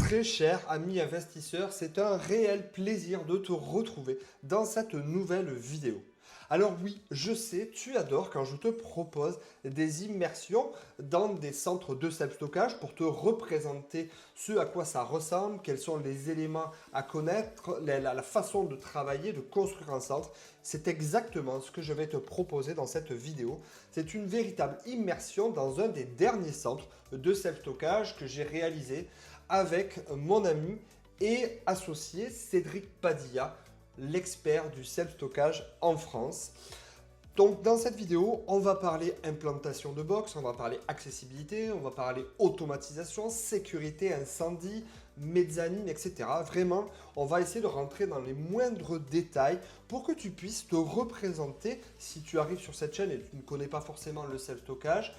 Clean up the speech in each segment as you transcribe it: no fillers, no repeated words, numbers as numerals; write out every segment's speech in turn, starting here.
Très cher ami investisseur, c'est un réel plaisir de te retrouver dans cette nouvelle vidéo. Alors oui, je sais, tu adores quand je te propose des immersions dans des centres de self-stockage pour te représenter ce à quoi ça ressemble, quels sont les éléments à connaître, la façon de travailler, de construire un centre. C'est exactement ce que je vais te proposer dans cette vidéo. C'est une véritable immersion dans un des derniers centres de self-stockage que j'ai réalisé avec mon ami et associé Cédric Padilla, l'expert du self-stockage en France. Donc dans cette vidéo, on va parler implantation de box, on va parler accessibilité, on va parler automatisation, sécurité, incendie, mezzanine, etc. Vraiment, on va essayer de rentrer dans les moindres détails pour que tu puisses te représenter, si tu arrives sur cette chaîne et tu ne connais pas forcément le self-stockage,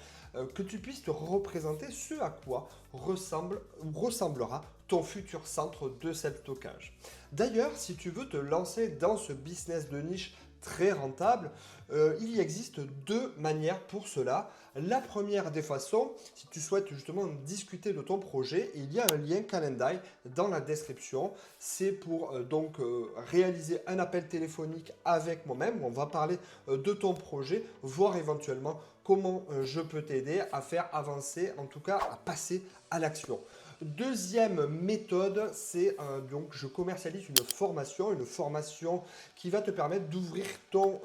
que tu puisses te représenter ce à quoi ressemblera ton futur centre de self-stockage. D'ailleurs, si tu veux te lancer dans ce business de niche très rentable, il existe deux manières pour cela. La première des façons, si tu souhaites justement discuter de ton projet, il y a un lien Calendly dans la description. C'est pour réaliser un appel téléphonique avec moi-même. On va parler de ton projet, voir éventuellement comment je peux t'aider à faire avancer, en tout cas à passer à l'action. Deuxième méthode, c'est donc je commercialise une formation qui va te permettre d'ouvrir ton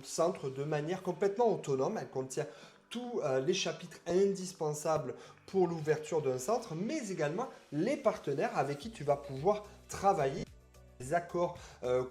centre de manière complètement autonome. Elle contient tous les chapitres indispensables pour l'ouverture d'un centre, mais également les partenaires avec qui tu vas pouvoir travailler. Des accords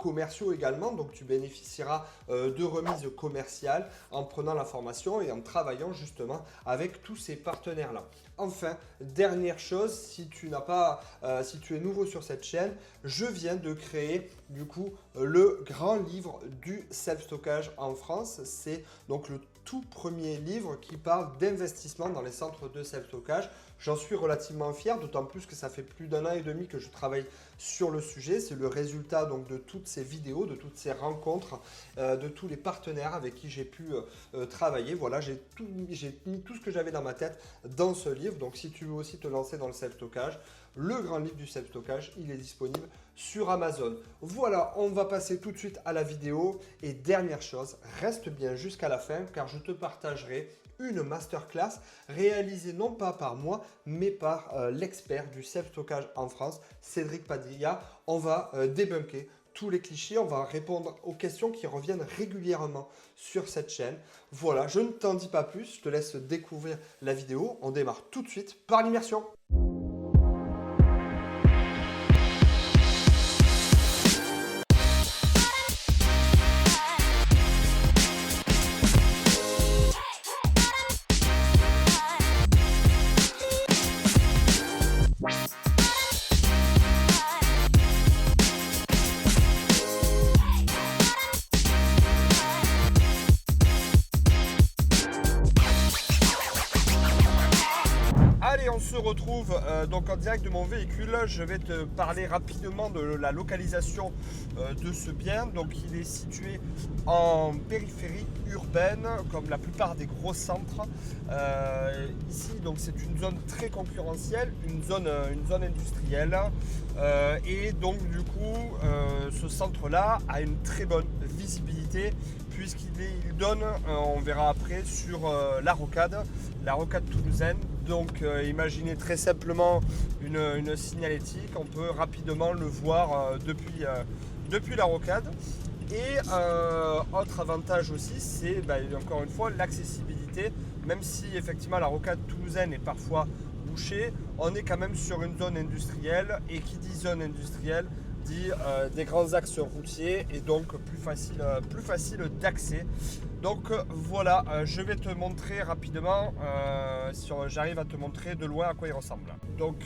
commerciaux également, donc tu bénéficieras de remises commerciales en prenant la formation et en travaillant justement avec tous ces partenaires-là. Enfin, dernière chose, si tu es nouveau sur cette chaîne, je viens de créer du coup le grand livre du self-stockage en France. C'est donc le tout premier livre qui parle d'investissement dans les centres de self-stockage. J'en suis relativement fier, d'autant plus que ça fait plus d'1 an et demi que je travaille sur le sujet. C'est le résultat donc de toutes ces vidéos, de toutes ces rencontres, de tous les partenaires avec qui j'ai pu travailler. Voilà, j'ai mis tout ce que j'avais dans ma tête dans ce livre. Donc si tu veux aussi te lancer dans le self-stockage, le grand livre du self-stockage, il est disponible sur Amazon. Voilà, on va passer tout de suite à la vidéo. Et dernière chose, reste bien jusqu'à la fin car je te partagerai une masterclass réalisée non pas par moi, mais par l'expert du self-stockage en France, Cédric Padilla. On va débunker tous les clichés, on va répondre aux questions qui reviennent régulièrement sur cette chaîne. Voilà, je ne t'en dis pas plus, je te laisse découvrir la vidéo. On démarre tout de suite par l'immersion. Allez, on se retrouve donc en direct de mon véhicule. Je vais te parler rapidement de la localisation de ce bien. Donc, il est situé en périphérie urbaine, comme la plupart des gros centres. Ici, donc, c'est une zone très concurrentielle, une zone industrielle. Et donc, du coup, ce centre-là a une très bonne visibilité puisqu'il donne, on verra après, sur la rocade toulousaine. Donc imaginez très simplement une signalétique, on peut rapidement le voir depuis la rocade. Et autre avantage aussi, c'est encore une fois l'accessibilité. Même si effectivement la rocade toulousaine est parfois bouchée, on est quand même sur une zone industrielle. Et qui dit zone industrielle dit des grands axes routiers et donc plus facile d'accès. Donc voilà, je vais te montrer rapidement, si j'arrive à te montrer de loin à quoi il ressemble. Donc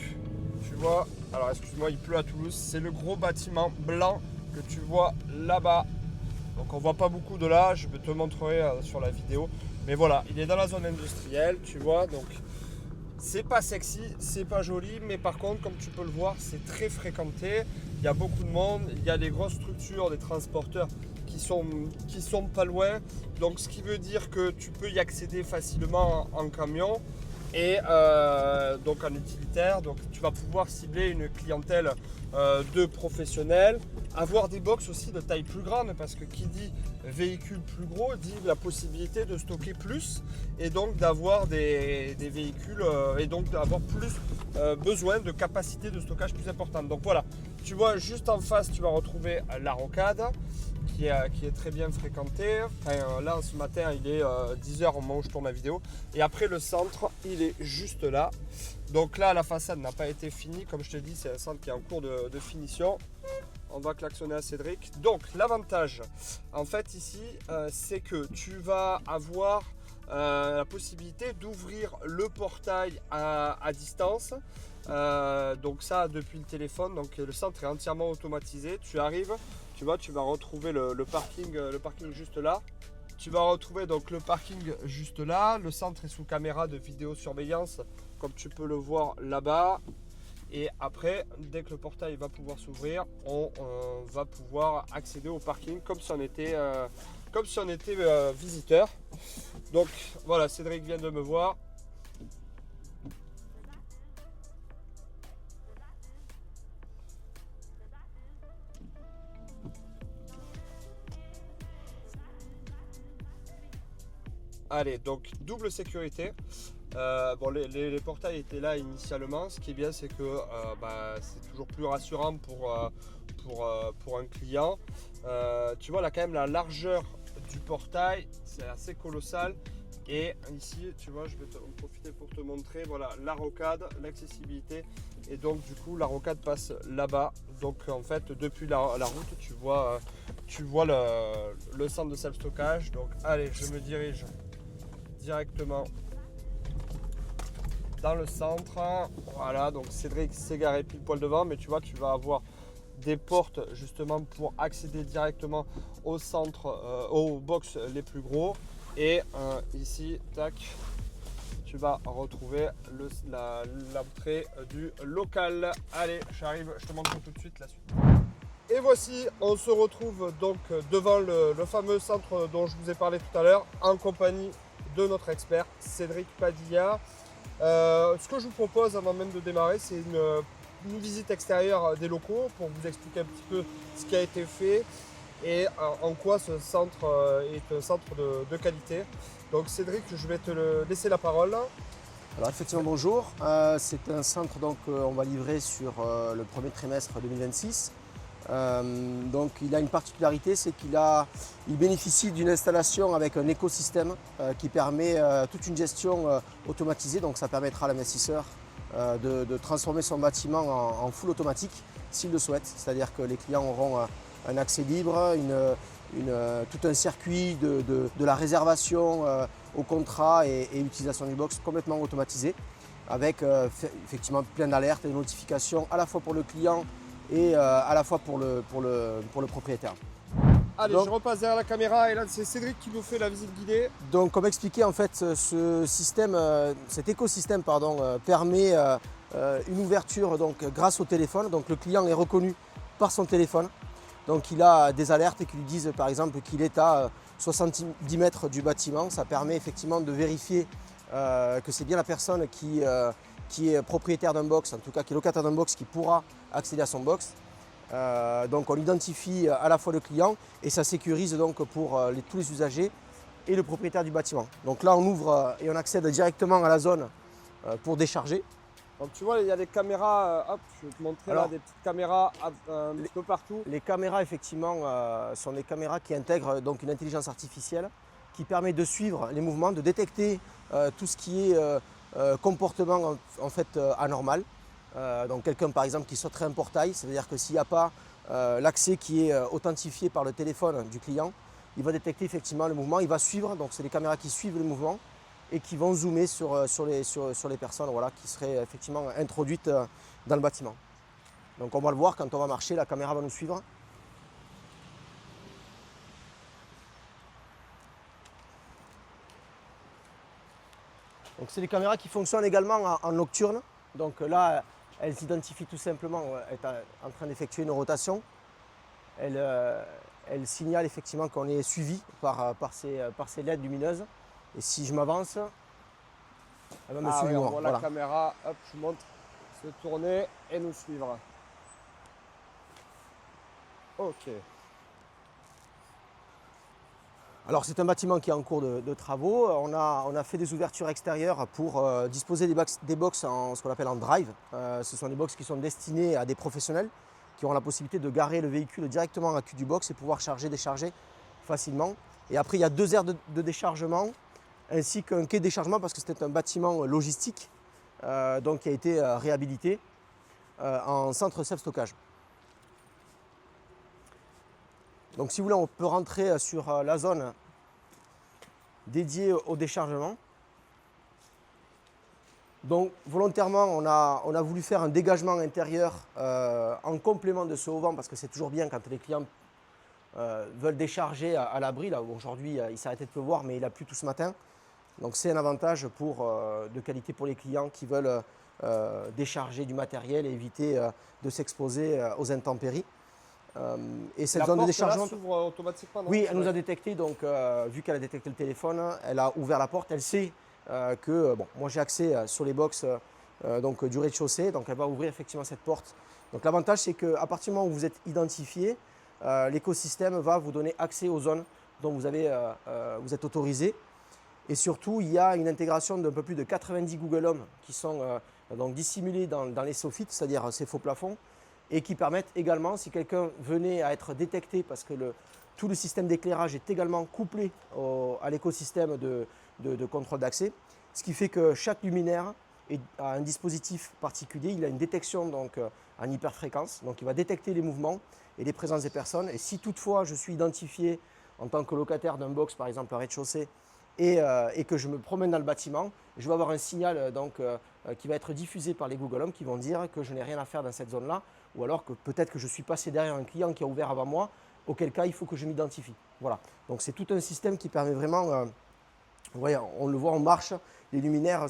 tu vois, alors excuse-moi, il pleut à Toulouse, c'est le gros bâtiment blanc que tu vois là-bas. Donc on voit pas beaucoup de là, je te montrerai sur la vidéo. Mais voilà, il est dans la zone industrielle, tu vois, donc c'est pas sexy, c'est pas joli, mais par contre, comme tu peux le voir, c'est très fréquenté. Il y a beaucoup de monde, il y a des grosses structures, des transporteurs qui sont pas loin. Donc ce qui veut dire que tu peux y accéder facilement en camion. Et donc en utilitaire, donc tu vas pouvoir cibler une clientèle de professionnels, avoir des box aussi de taille plus grande, parce que qui dit véhicule plus gros dit la possibilité de stocker plus et donc d'avoir des véhicules et donc d'avoir plus besoin de capacité de stockage plus importante. Donc voilà, tu vois juste en face tu vas retrouver la rocade qui est très bien fréquenté. Enfin, là ce matin il est 10h au moment où je tourne la vidéo. Et après le centre il est juste là. Donc là la façade n'a pas été finie. Comme je te dis, c'est un centre qui est en cours de finition. On va klaxonner à Cédric. Donc l'avantage en fait ici c'est que tu vas avoir la possibilité d'ouvrir le portail à distance. Donc ça depuis le téléphone. Donc le centre est entièrement automatisé. Tu arrives, tu vois, tu vas retrouver le parking juste là. Tu vas retrouver donc le parking juste là. Le centre est sous caméra de vidéosurveillance, comme tu peux le voir là-bas. Et après, dès que le portail va pouvoir s'ouvrir, on va pouvoir accéder au parking comme si on était visiteur. Donc voilà, Cédric vient de me voir. Allez, donc double sécurité. Bon, les portails étaient là initialement. Ce qui est bien, c'est que c'est toujours plus rassurant pour un client. Tu vois là quand même la largeur du portail, c'est assez colossal. Et ici, tu vois, je vais en profiter pour te montrer, voilà, la rocade, l'accessibilité. Et donc du coup, la rocade passe là-bas. Donc en fait, depuis la route, tu vois le centre de self-stockage. Donc allez, je me dirige directement dans le centre. Voilà, donc Cédric s'est garé pile poil devant, mais tu vois, tu vas avoir des portes justement pour accéder directement au centre, aux box les plus gros. Et ici, tac, tu vas retrouver l'entrée du local. Allez, j'arrive, je te montre tout de suite la suite. Et voici, on se retrouve donc devant le fameux centre dont je vous ai parlé tout à l'heure, en compagnie de notre expert Cédric Padilla. Ce que je vous propose avant même de démarrer, c'est une visite extérieure des locaux pour vous expliquer un petit peu ce qui a été fait et en quoi ce centre est un centre de qualité. Donc Cédric, je vais te laisser la parole. Alors effectivement, bonjour. C'est un centre donc on va livrer sur le premier trimestre 2026. Donc il a une particularité, c'est qu'il bénéficie d'une installation avec un écosystème qui permet toute une gestion automatisée. Donc ça permettra à l'investisseur de transformer son bâtiment en full automatique s'il le souhaite. C'est-à-dire que les clients auront un accès libre, tout un circuit de la réservation au contrat et utilisation du box complètement automatisé avec effectivement plein d'alertes et de notifications à la fois pour le client et à la fois pour le propriétaire. Allez, donc, je repasse derrière la caméra et là c'est Cédric qui nous fait la visite guidée. Donc comme expliqué, en fait cet écosystème permet une ouverture donc, grâce au téléphone. Donc le client est reconnu par son téléphone. Donc il a des alertes qui lui disent par exemple qu'il est à 70 mètres du bâtiment. Ça permet effectivement de vérifier que c'est bien la personne qui est propriétaire d'un box, en tout cas qui est locataire d'un box, qui pourra accéder à son box. Donc on identifie à la fois le client et ça sécurise donc pour tous les usagers et le propriétaire du bâtiment. Donc là on ouvre et on accède directement à la zone pour décharger. Donc tu vois, il y a des caméras, hop, je vais te montrer là, des petites caméras un petit peu partout. Les caméras effectivement sont des caméras qui intègrent donc une intelligence artificielle qui permet de suivre les mouvements, de détecter tout ce qui est comportement en fait anormal. Donc quelqu'un par exemple qui sauterait un portail, c'est-à-dire que s'il n'y a pas l'accès qui est authentifié par le téléphone du client, il va détecter effectivement le mouvement, il va suivre, donc c'est des caméras qui suivent le mouvement et qui vont zoomer sur les personnes voilà, qui seraient effectivement introduites dans le bâtiment. Donc on va le voir quand on va marcher, la caméra va nous suivre. Donc c'est des caméras qui fonctionnent également en nocturne. Donc là, elles s'identifient tout simplement, est en train d'effectuer une rotation. Elle signale effectivement qu'on est suivi par ces LED lumineuses. Et si je m'avance, Elle va me Ah oui, suivre. on voit la Voilà. caméra, hop, je montre, se tourner et nous suivre. Ok. Alors c'est un bâtiment qui est en cours de travaux. On a fait des ouvertures extérieures pour disposer des box en ce qu'on appelle en drive. Ce sont des box qui sont destinées à des professionnels qui auront la possibilité de garer le véhicule directement à cul du box et pouvoir charger, décharger facilement. Et après il y a 2 aires de déchargement ainsi qu'un quai de déchargement parce que c'était un bâtiment logistique donc qui a été réhabilité en centre self-stockage. Donc si vous voulez, on peut rentrer sur la zone dédiée au déchargement. Donc volontairement, on a voulu faire un dégagement intérieur en complément de ce haut-vent parce que c'est toujours bien quand les clients veulent décharger à l'abri. Là aujourd'hui, il s'arrêtait de pleuvoir, mais il a plu tout ce matin. Donc c'est un avantage de qualité pour les clients qui veulent décharger du matériel et éviter de s'exposer aux intempéries. Et cette La zone de porte déchargement, là s'ouvre automatiquement, non? oui, elle nous a détecté, donc vu qu'elle a détecté le téléphone, elle a ouvert la porte, elle sait que, bon, moi j'ai accès sur les box donc, du rez-de-chaussée, donc elle va ouvrir effectivement cette porte. Donc l'avantage c'est qu'à partir du moment où vous êtes identifié, l'écosystème va vous donner accès aux zones dont vous êtes autorisé. Et surtout, il y a une intégration d'un peu plus de 90 Google Home qui sont donc dissimulés dans les soffites, c'est-à-dire ces faux plafonds, et qui permettent également, si quelqu'un venait à être détecté, parce que tout le système d'éclairage est également couplé à l'écosystème de contrôle d'accès, ce qui fait que chaque luminaire a un dispositif particulier, il a une détection donc, en hyperfréquence, donc il va détecter les mouvements et les présences des personnes, et si toutefois je suis identifié en tant que locataire d'un box, par exemple au rez-de-chaussée, et que je me promène dans le bâtiment, je vais avoir un signal qui va être diffusé par les Google Home qui vont dire que je n'ai rien à faire dans cette zone-là, ou alors que peut-être que je suis passé derrière un client qui a ouvert avant moi, auquel cas il faut que je m'identifie. Voilà. Donc c'est tout un système qui permet vraiment, vous voyez, on le voit en marche, les luminaires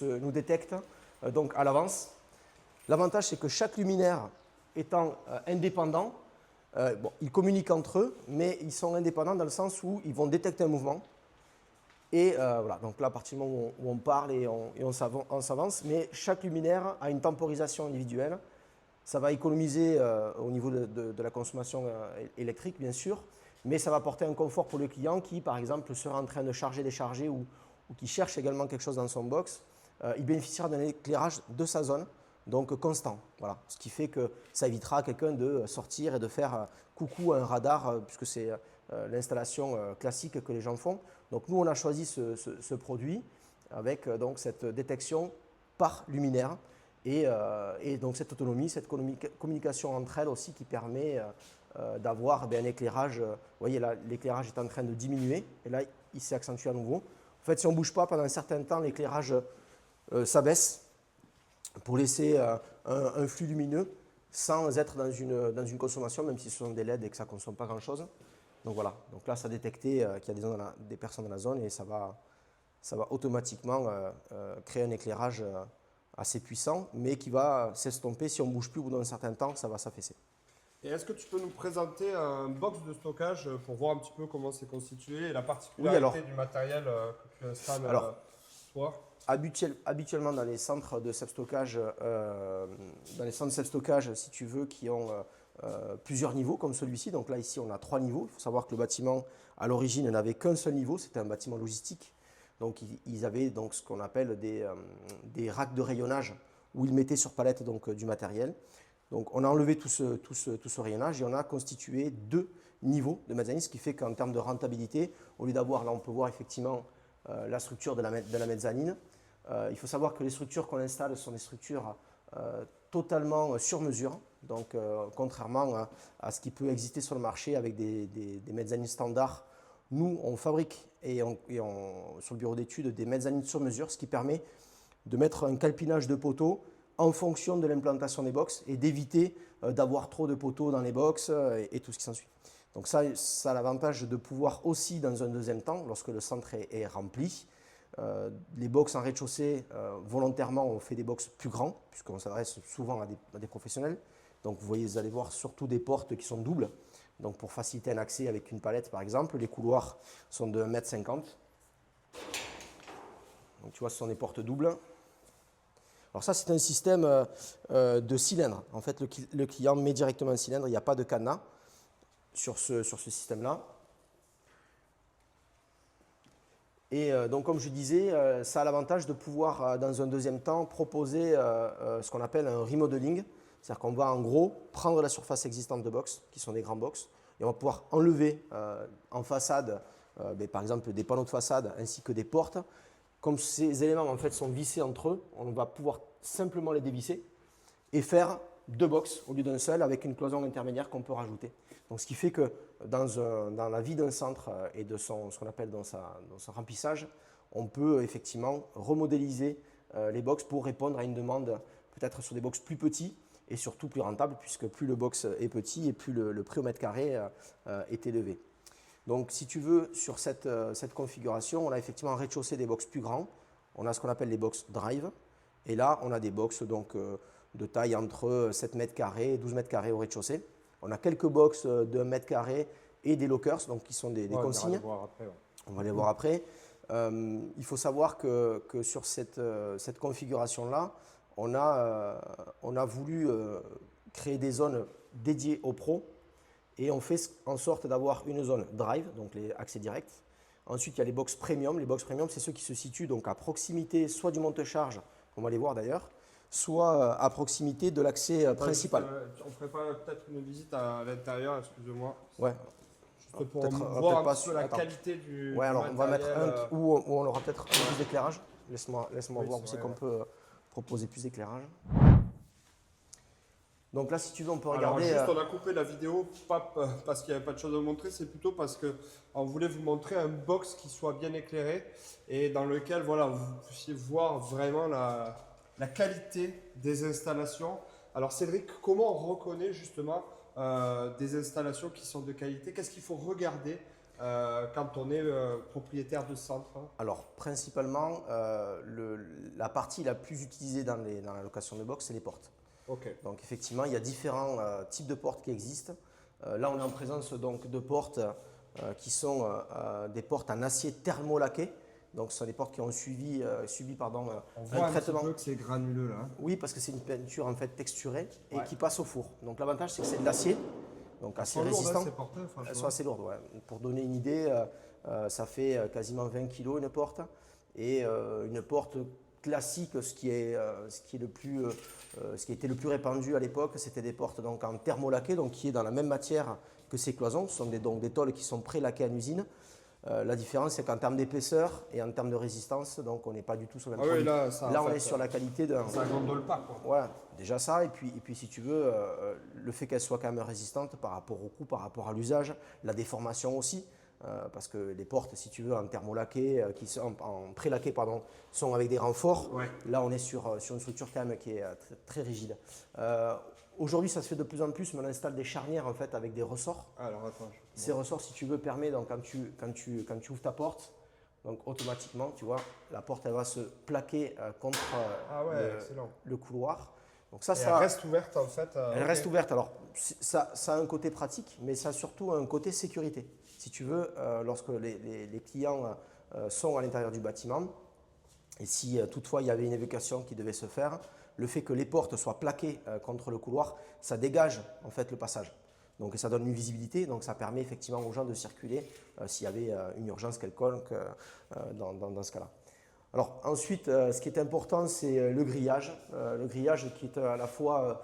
nous détectent donc à l'avance. L'avantage c'est que chaque luminaire étant indépendant, bon, ils communiquent entre eux, mais ils sont indépendants dans le sens où ils vont détecter un mouvement. Et voilà, donc là, à partir du moment où on parle et on s'avance, mais chaque luminaire a une temporisation individuelle. Ça va économiser au niveau de la consommation électrique, bien sûr, mais ça va apporter un confort pour le client qui, par exemple, sera en train de charger, décharger ou qui cherche également quelque chose dans son box. Il bénéficiera d'un éclairage de sa zone, donc constant. Voilà. Ce qui fait que ça évitera à quelqu'un de sortir et de faire coucou à un radar, puisque c'est l'installation classique que les gens font. Donc nous, on a choisi ce produit avec donc cette détection par luminaire et donc cette autonomie, cette communication entre elles aussi qui permet d'avoir un éclairage. Vous voyez là, l'éclairage est en train de diminuer et là, il s'est accentué à nouveau. En fait, si on ne bouge pas pendant un certain temps, l'éclairage s'abaisse pour laisser un flux lumineux sans être dans une consommation, même si ce sont des LED et que ça ne consomme pas grand-chose. Donc voilà, donc là ça a détecté qu'il y a des personnes dans la zone et ça va automatiquement créer un éclairage assez puissant, mais qui va s'estomper si on ne bouge plus au bout d'un certain temps, ça va s'affaisser. Et est-ce que tu peux nous présenter un box de stockage pour voir un petit peu comment c'est constitué et la particularité du matériel que tu installes toi? Habituellement dans les centres de self-stockage, si tu veux, qui ont plusieurs niveaux comme celui-ci. Donc là, ici, on a 3 niveaux. Il faut savoir que le bâtiment, à l'origine, n'avait qu'un seul niveau. C'était un bâtiment logistique. Donc, ils avaient donc, ce qu'on appelle des racks de rayonnage où ils mettaient sur palette donc, du matériel. Donc, on a enlevé tout ce rayonnage et on a constitué 2 niveaux de mezzanine, ce qui fait qu'en termes de rentabilité, au lieu d'avoir, là, on peut voir effectivement la structure de la mezzanine. Il faut savoir que les structures qu'on installe sont des structures totalement sur mesure. Donc, contrairement à ce qui peut exister sur le marché avec des mezzanines standards, nous, on fabrique sur le bureau d'études des mezzanines sur mesure, ce qui permet de mettre un calpinage de poteaux en fonction de l'implantation des box et d'éviter d'avoir trop de poteaux dans les box et tout ce qui s'ensuit. Donc ça a l'avantage de pouvoir aussi, dans un deuxième temps, lorsque le centre est rempli, les box en rez-de-chaussée, volontairement, on fait des box plus grands, puisqu'on s'adresse souvent à des professionnels. Donc vous allez voir surtout des portes qui sont doubles, donc pour faciliter un accès avec une palette par exemple. Les couloirs sont de 1,50 m. Donc tu vois, ce sont des portes doubles. Alors ça, c'est un système de cylindre. En fait, le client met directement un cylindre, il n'y a pas de cadenas sur ce système-là. Et donc, comme je disais, ça a l'avantage de pouvoir, dans un deuxième temps, proposer ce qu'on appelle un remodeling. C'est-à-dire qu'on va en gros prendre la surface existante de box, qui sont des grands box, et on va pouvoir enlever en façade, par exemple, des panneaux de façade ainsi que des portes. Comme ces éléments en fait sont vissés entre eux, on va pouvoir simplement les dévisser et faire deux box au lieu d'un seul avec une cloison intermédiaire qu'on peut rajouter. Donc, ce qui fait que dans la vie d'un centre et de ce qu'on appelle dans son remplissage, on peut effectivement remodéliser les box pour répondre à une demande peut-être sur des box plus petits et surtout plus rentables, puisque plus le box est petit et plus le prix au mètre carré est élevé. Donc, si tu veux, sur cette configuration, on a effectivement un rez-de-chaussée des box plus grands. On a ce qu'on appelle les box drive. Et là, on a des box donc, de taille entre 7 mètres carrés et 12 mètres carrés au rez-de-chaussée. On a quelques box de 1 mètre carré et des lockers, donc qui sont des consignes. On va les voir après. Il faut savoir que sur cette configuration-là, on a voulu créer des zones dédiées aux pros. Et on fait en sorte d'avoir une zone drive, donc les accès directs. Ensuite, il y a les box premium. Les box premium, c'est ceux qui se situent donc à proximité soit du monte-charge, on va les voir d'ailleurs, soit à proximité de l'accès principal. On ferait pas peut-être une visite à l'intérieur, excusez-moi. Ouais. Juste pour voir un petit peu la Attends. qualité du Ouais, alors on va mettre matériel, un où on aura peut-être un peu plus d'éclairage. Laisse-moi Oui, voir c'est où c'est vrai, qu'on ouais. peut proposer plus d'éclairage. Donc là, si tu veux, on peut Alors regarder. juste, on a coupé la vidéo, pas parce qu'il n'y avait pas de choses à vous montrer, c'est plutôt parce qu'on voulait vous montrer un box qui soit bien éclairé et dans lequel voilà, vous puissiez voir vraiment la qualité des installations. Alors Cédric, comment on reconnaît justement des installations qui sont de qualité? Qu'est-ce qu'il faut regarder quand on est propriétaire de centre? Alors, principalement, la partie la plus utilisée dans la location de box, c'est les portes. Ok. Donc, effectivement, il y a différents types de portes qui existent. Là, on est en présence donc, de portes qui sont des portes en acier thermolaqué. Donc, ce sont des portes qui ont subi On voit un traitement. un petit peu que c'est granuleux là. Oui, parce que c'est une peinture en fait texturée et Ouais. qui passe au four. Donc, l'avantage, c'est que c'est de l'acier, donc assez résistant. Ces portes, franchement. Elles sont assez lourdes, ouais. Pour donner une idée, ça fait quasiment 20 kg une porte. Et une porte classique, ce qui était le plus répandu à l'époque, c'était des portes donc, en thermolaqué, donc qui est dans la même matière que ces cloisons. Ce sont des tôles qui sont pré-laquées en usine. La différence, c'est qu'en termes d'épaisseur et en termes de résistance, donc on n'est pas du tout sur le même produit. Oui, là, On est sur la qualité d'un. ça gondole pas quoi. Voilà, déjà ça, et puis si tu veux, le fait qu'elle soit quand même résistante par rapport au coût, par rapport à l'usage, la déformation aussi, parce que les portes, si tu veux, en thermolaqué, qui sont en pré-laqué, pardon, sont avec des renforts. Ouais. Là, on est sur une structure quand même qui est très rigide. Aujourd'hui, ça se fait de plus en plus, mais on installe des charnières en fait avec des ressorts. Alors attends. Ces ressorts, si tu veux, permettent donc quand tu ouvres ta porte, donc automatiquement, tu vois, la porte elle va se plaquer contre Ah ouais, excellent. le couloir. Donc ça, Et elle reste ouverte en fait. elle ok. reste ouverte. Alors ça a un côté pratique, mais ça a surtout un côté sécurité. Si tu veux, lorsque les clients sont à l'intérieur du bâtiment, et si toutefois il y avait une évacuation qui devait se faire, le fait que les portes soient plaquées contre le couloir, ça dégage en fait le passage. Donc ça donne une visibilité, donc ça permet effectivement aux gens de circuler s'il y avait une urgence quelconque dans ce cas-là. Alors ensuite, ce qui est important, c'est le grillage. Le grillage qui est à la fois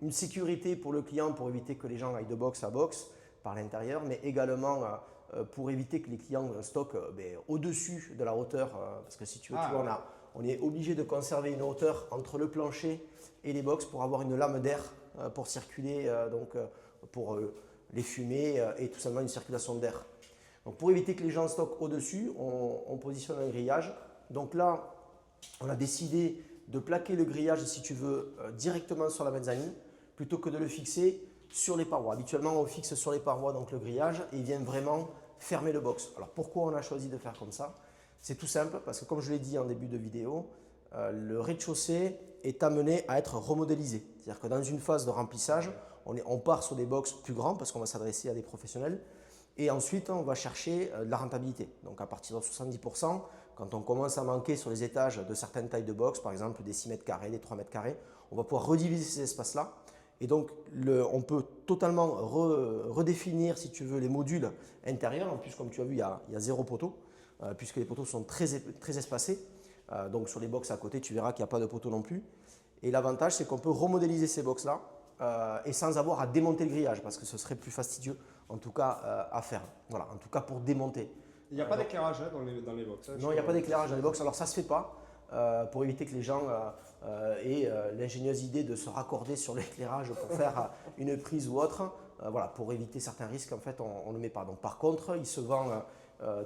une sécurité pour le client pour éviter que les gens aillent de box à box par l'intérieur, mais également pour éviter que les clients stockent au-dessus de la hauteur. Parce que si tu veux, tu vois, on est obligé de conserver une hauteur entre le plancher et les box pour avoir une lame d'air pour circuler, pour les fumées et tout simplement une circulation d'air. Donc pour éviter que les gens stockent au-dessus, on positionne un grillage. Donc là, on a décidé de plaquer le grillage, si tu veux, directement sur la mezzanine, plutôt que de le fixer sur les parois. Habituellement, on fixe sur les parois donc le grillage et il vient vraiment fermer le box. Alors pourquoi on a choisi de faire comme ça? C'est tout simple, parce que comme je l'ai dit en début de vidéo, le rez-de-chaussée est amené à être remodélisé. C'est-à-dire que dans une phase de remplissage, on part sur des box plus grands parce qu'on va s'adresser à des professionnels. Et ensuite, on va chercher de la rentabilité. Donc à partir de 70%, quand on commence à manquer sur les étages de certaines tailles de box, par exemple des 6 mètres carrés, des 3 mètres carrés, on va pouvoir rediviser ces espaces-là. Et donc, on peut totalement redéfinir, si tu veux, les modules intérieurs. En plus, comme tu as vu, il y a 0 poteau, puisque les poteaux sont très espacés. Donc, sur les box à côté, tu verras qu'il n'y a pas de poteau non plus. Et l'avantage, c'est qu'on peut remodéliser ces box-là et sans avoir à démonter le grillage, parce que ce serait plus fastidieux, en tout cas, à faire. Voilà, en tout cas pour démonter. Il n'y a pas d'éclairage dans les box. Non, il n'y a pas d'éclairage dans les box. Alors, ça ne se fait pas pour éviter que les gens aient l'ingénieuse idée de se raccorder sur l'éclairage pour faire une prise ou autre. Voilà, pour éviter certains risques, en fait, on ne le met pas. Donc, par contre, il se vend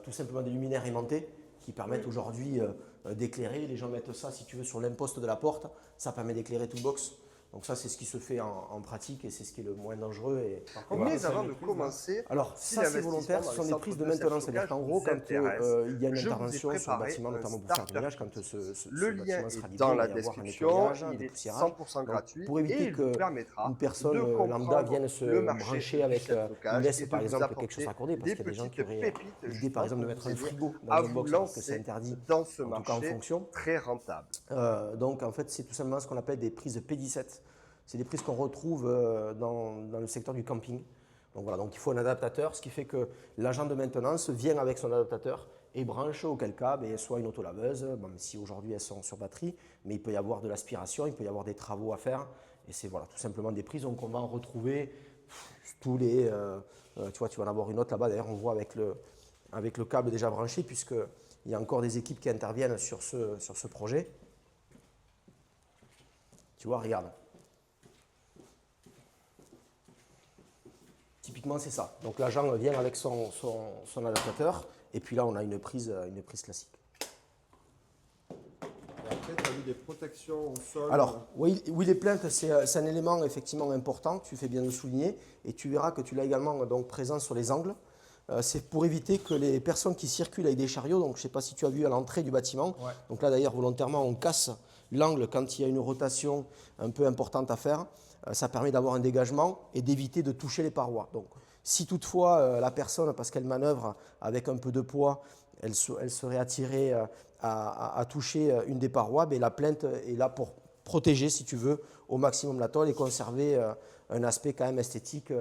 tout simplement des luminaires aimantés qui permettent aujourd'hui d'éclairer. Les gens mettent ça, si tu veux, sur l'imposte de la porte. Ça permet d'éclairer tout le box. Donc ça, c'est ce qui se fait en pratique et c'est ce qui est le moins dangereux. Mais avant de commencer, alors ça c'est volontaire, ce sont des prises de maintenance. C'est-à-dire qu'en gros, quand il y a une intervention sur le bâtiment, notamment pour faire du grillage, quand ce bâtiment sera livré, dans il la va y avoir un description, nettoyage, il des est poussiérages. 100% gratuit Pour éviter et il vous permettra qu'une personne de comprendre lambda vienne se le marché brancher du avec self-stockage une laisse, et de par vous exemple, apporter quelque chose raccordé, parce des qu'il y a des gens qui petites auraient pépites l'idée, par exemple, de mettre un justement frigo à dans un vous box, alors que c'est lancer interdit, dans ce en tout cas en marché fonction. très rentable. Donc en fait, c'est tout simplement ce qu'on appelle des prises P17. C'est des prises qu'on retrouve dans le secteur du camping. Donc voilà, donc il faut un adaptateur, ce qui fait que l'agent de maintenance vient avec son adaptateur et branche, auquel cas, soit une autolaveuse, même si aujourd'hui elles sont sur batterie, mais il peut y avoir de l'aspiration, il peut y avoir des travaux à faire. Et c'est voilà, tout simplement des prises qu'on va en retrouver tous les... tu vois, tu vas en avoir une autre là-bas, d'ailleurs on voit avec le câble déjà branché, puisqu'il y a encore des équipes qui interviennent sur ce projet. Tu vois, regarde. Typiquement, c'est ça. Donc l'agent vient avec son adaptateur et puis là, on a une prise classique. Et après, tu as mis des protections au sol. Alors, oui, les plaintes, c'est un élément effectivement important, tu fais bien de le souligner, et tu verras que tu l'as également donc, présent sur les angles. C'est pour éviter que les personnes qui circulent avec des chariots, donc je ne sais pas si tu as vu à l'entrée du bâtiment, Ouais. donc là d'ailleurs volontairement on casse l'angle quand il y a une rotation un peu importante à faire, ça permet d'avoir un dégagement et d'éviter de toucher les parois. Donc si toutefois la personne, parce qu'elle manœuvre avec un peu de poids, elle serait attirée à toucher une des parois, la plainte est là pour protéger, si tu veux, au maximum la tôle et conserver un aspect quand même esthétique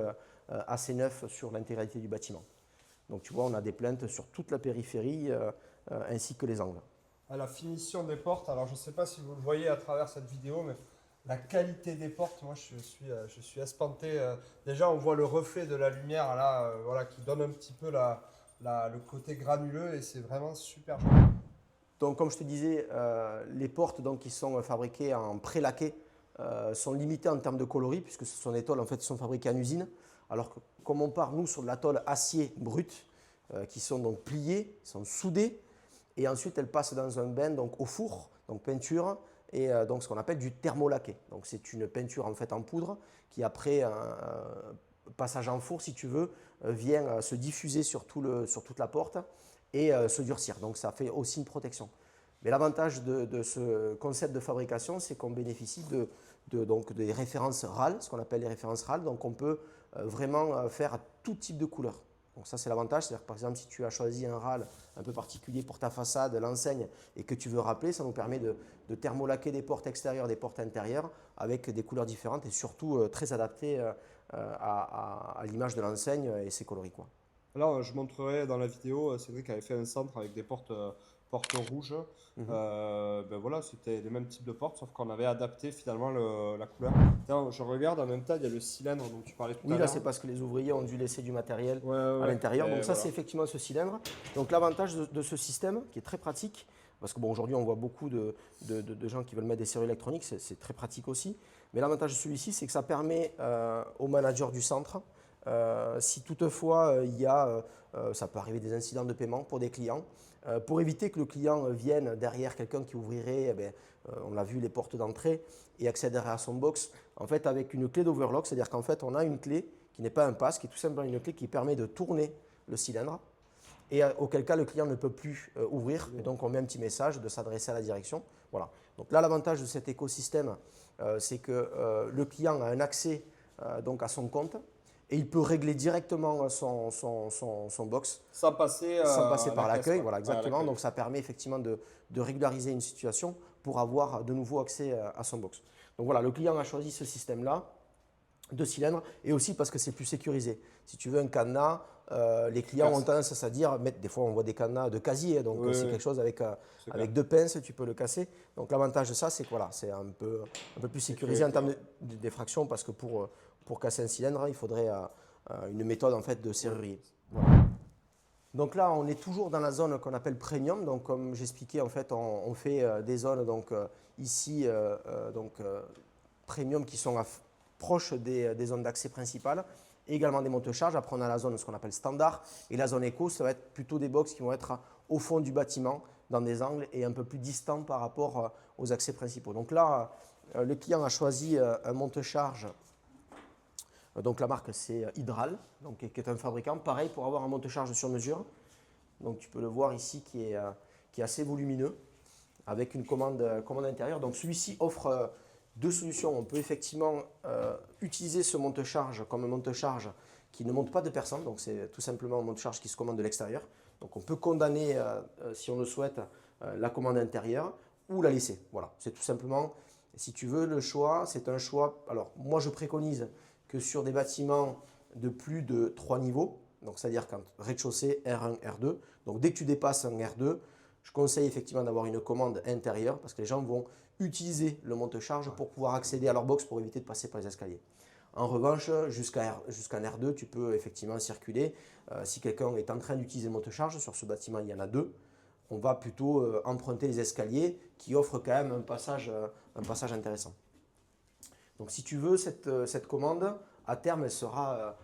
assez neuf sur l'intégralité du bâtiment. Donc tu vois, on a des plaintes sur toute la périphérie ainsi que les angles. À la finition des portes, alors je ne sais pas si vous le voyez à travers cette vidéo, mais la qualité des portes, moi je suis espanté. Déjà, on voit le reflet de la lumière là, voilà, qui donne un petit peu le côté granuleux et c'est vraiment super joli. Donc comme je te disais, les portes donc, qui sont fabriquées en pré-laqué sont limitées en termes de coloris, puisque ce sont des tôles en fait, qui sont fabriquées en usine. Alors que comme on part nous sur de la tôle acier brut, qui sont donc pliées, sont soudées, et ensuite elles passent dans un bain donc au four, donc peinture, et donc ce qu'on appelle du thermolaqué. Donc c'est une peinture en fait en poudre qui après un passage en four si tu veux vient se diffuser sur toute la porte et se durcir. Donc ça fait aussi une protection. Mais l'avantage de ce concept de fabrication, c'est qu'on bénéficie donc des références RAL, ce qu'on appelle les références RAL. Donc on peut vraiment faire tout type de couleur. Donc ça c'est l'avantage, c'est-à-dire que par exemple si tu as choisi un RAL un peu particulier pour ta façade, l'enseigne, et que tu veux rappeler, ça nous permet de thermolaquer des portes extérieures, des portes intérieures, avec des couleurs différentes et surtout très adaptées à l'image de l'enseigne et ses coloris, quoi. Alors, je montrerai dans la vidéo, Cédric avait fait un centre avec des portes rouges. Voilà, c'était les mêmes types de portes, sauf qu'on avait adapté finalement la couleur. Tiens, je regarde, en même temps, il y a le cylindre dont tu parlais tout à l'heure. Oui, là, c'est parce que les ouvriers ont dû laisser du matériel à l'intérieur. Donc ça, voilà. c'est effectivement ce cylindre. Donc l'avantage de ce système, qui est très pratique, parce que bon, aujourd'hui, on voit beaucoup de gens qui veulent mettre des serrures électroniques, c'est très pratique aussi. Mais l'avantage de celui-ci, c'est que ça permet au manager du centre, si toutefois il y a, ça peut arriver des incidents de paiement pour des clients, pour éviter que le client vienne derrière quelqu'un qui ouvrirait, on l'a vu, les portes d'entrée et accéderait à son box, en fait avec une clé d'overlock, c'est-à-dire qu'en fait on a une clé qui n'est pas un pass, qui est tout simplement une clé qui permet de tourner le cylindre et auquel cas le client ne peut plus ouvrir, et donc on met un petit message de s'adresser à la direction. Voilà. Donc là l'avantage de cet écosystème, c'est que le client a un accès donc à son compte, et il peut régler directement son box Sans passer, sans passer par à la l'accueil. caisse, Voilà, quoi. exactement. l'accueil. Donc ça permet effectivement de régulariser une situation pour avoir de nouveau accès à son box. Donc voilà, le client a choisi ce système-là, 2 cylindres, et aussi parce que c'est plus sécurisé. Si tu veux un cadenas, les clients ont tendance à dire, des fois on voit des cadenas de casier, donc Oui, c'est oui. quelque chose avec clair. 2 pinces, tu peux le casser. Donc l'avantage de ça, c'est que voilà, c'est un peu plus sécurisé en termes d'effraction, parce que pour casser un cylindre, il faudrait une méthode en fait de serrurerie. Voilà. Donc là, on est toujours dans la zone qu'on appelle premium. Donc comme j'expliquais, en fait, on fait des zones donc ici premium qui sont proches des zones d'accès principales, et également des monte-charges. Après, on a la zone ce qu'on appelle standard, et la zone éco, ça va être plutôt des box qui vont être au fond du bâtiment, dans des angles et un peu plus distants par rapport aux accès principaux. Donc là, le client a choisi un monte-charge. Donc la marque c'est Hydral, donc, qui est un fabricant. Pareil pour avoir un monte-charge sur mesure. Donc tu peux le voir ici qui est assez volumineux avec une commande intérieure. Donc celui-ci offre 2 solutions. On peut effectivement utiliser ce monte-charge comme un monte-charge qui ne monte pas de personne. Donc c'est tout simplement un monte-charge qui se commande de l'extérieur. Donc on peut condamner, si on le souhaite, la commande intérieure ou la laisser. Voilà, c'est tout simplement, si tu veux, le choix, c'est un choix. Alors moi je préconise que sur des bâtiments de plus de 3 niveaux, donc c'est-à-dire quand rez-de-chaussée, R1, R2, donc dès que tu dépasses un R2, je conseille effectivement d'avoir une commande intérieure parce que les gens vont utiliser le monte-charge pour pouvoir accéder à leur box pour éviter de passer par les escaliers. En revanche, jusqu'à R2, tu peux effectivement circuler. Si quelqu'un est en train d'utiliser le monte-charge, sur ce bâtiment il y en a 2, on va plutôt emprunter les escaliers qui offrent quand même un passage intéressant. Donc si tu veux, cette commande, à terme, elle sera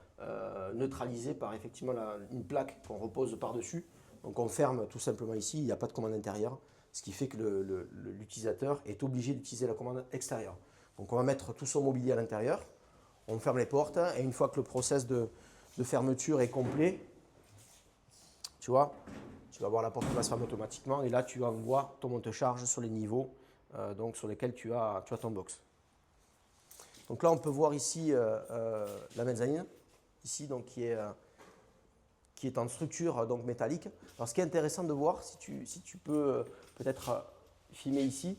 neutralisée par effectivement une plaque qu'on repose par-dessus. Donc on ferme tout simplement ici, il n'y a pas de commande intérieure, ce qui fait que l'utilisateur est obligé d'utiliser la commande extérieure. Donc on va mettre tout son mobilier à l'intérieur, on ferme les portes, et une fois que le process de fermeture est complet, tu vois, tu vas voir la porte qui va se fermer automatiquement, et là tu envoies ton monte-charge sur les niveaux donc sur lesquels tu as ton box. Donc là, on peut voir ici la mezzanine, ici, donc, qui est en structure donc, métallique. Alors, ce qui est intéressant de voir, si tu peux peut-être filmer ici,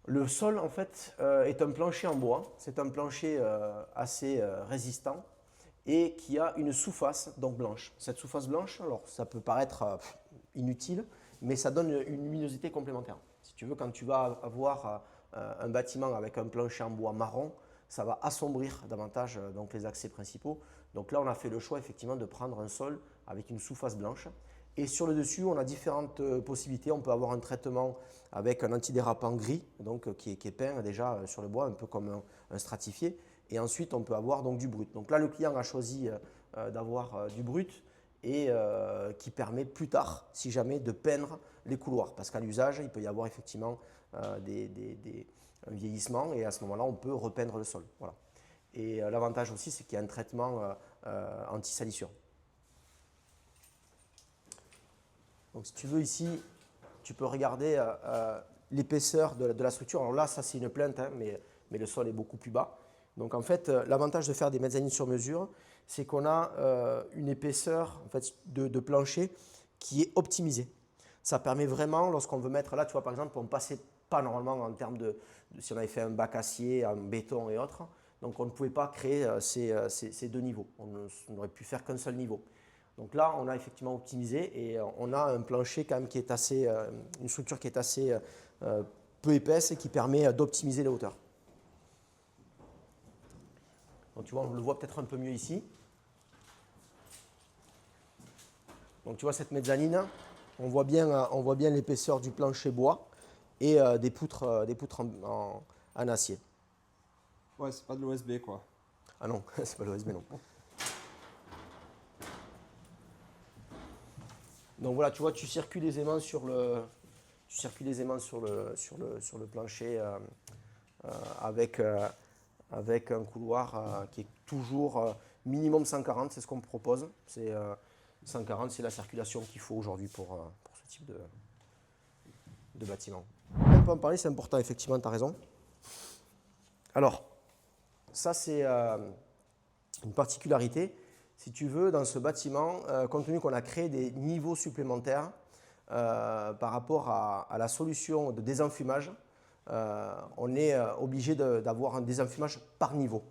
le sol, en fait, est un plancher en bois. C'est un plancher assez résistant et qui a une sous-face donc blanche. Cette sous-face blanche, alors, ça peut paraître inutile, mais ça donne une luminosité complémentaire. Si tu veux, quand tu vas avoir un bâtiment avec un plancher en bois marron, ça va assombrir davantage donc, les accès principaux. Donc là, on a fait le choix effectivement de prendre un sol avec une sous-face blanche. Et sur le dessus, on a différentes possibilités. On peut avoir un traitement avec un antidérapant gris, donc, qui est peint déjà sur le bois, un peu comme un stratifié. Et ensuite, on peut avoir donc, du brut. Donc là, le client a choisi d'avoir du brut et qui permet plus tard, si jamais, de peindre les couloirs. Parce qu'à l'usage, il peut y avoir effectivement un vieillissement et à ce moment-là, on peut repeindre le sol. Voilà. Et l'avantage aussi, c'est qu'il y a un traitement anti-salissure. Donc si tu veux ici, tu peux regarder l'épaisseur de la structure. Alors là, ça c'est une plainte, hein, mais le sol est beaucoup plus bas. Donc en fait, l'avantage de faire des mezzanines sur mesure, c'est qu'on a une épaisseur en fait, de plancher qui est optimisée. Ça permet vraiment, lorsqu'on veut mettre là, tu vois par exemple, on ne passait pas normalement en termes si on avait fait un bac acier, en béton et autres, donc on ne pouvait pas créer ces 2 niveaux. On n'aurait pu faire qu'un seul niveau. Donc là, on a effectivement optimisé et on a un plancher quand même qui est assez, une structure qui est assez peu épaisse et qui permet d'optimiser les hauteurs. Donc tu vois, on le voit peut-être un peu mieux ici. Donc tu vois cette mezzanine, on voit bien l'épaisseur du plancher bois et des poutres en acier. Ouais, c'est pas de l'OSB quoi. Ah non, c'est pas l'OSB non. Donc voilà, tu vois, tu circules aisément sur le plancher avec un couloir qui est toujours minimum 140, c'est ce qu'on me propose. 140, c'est la circulation qu'il faut aujourd'hui pour ce type de bâtiment. On peut en parler, c'est important, effectivement, tu as raison. Alors, ça c'est une particularité, si tu veux, dans ce bâtiment, compte tenu qu'on a créé des niveaux supplémentaires par rapport à la solution de désenfumage, on est obligé d'avoir un désenfumage par niveau.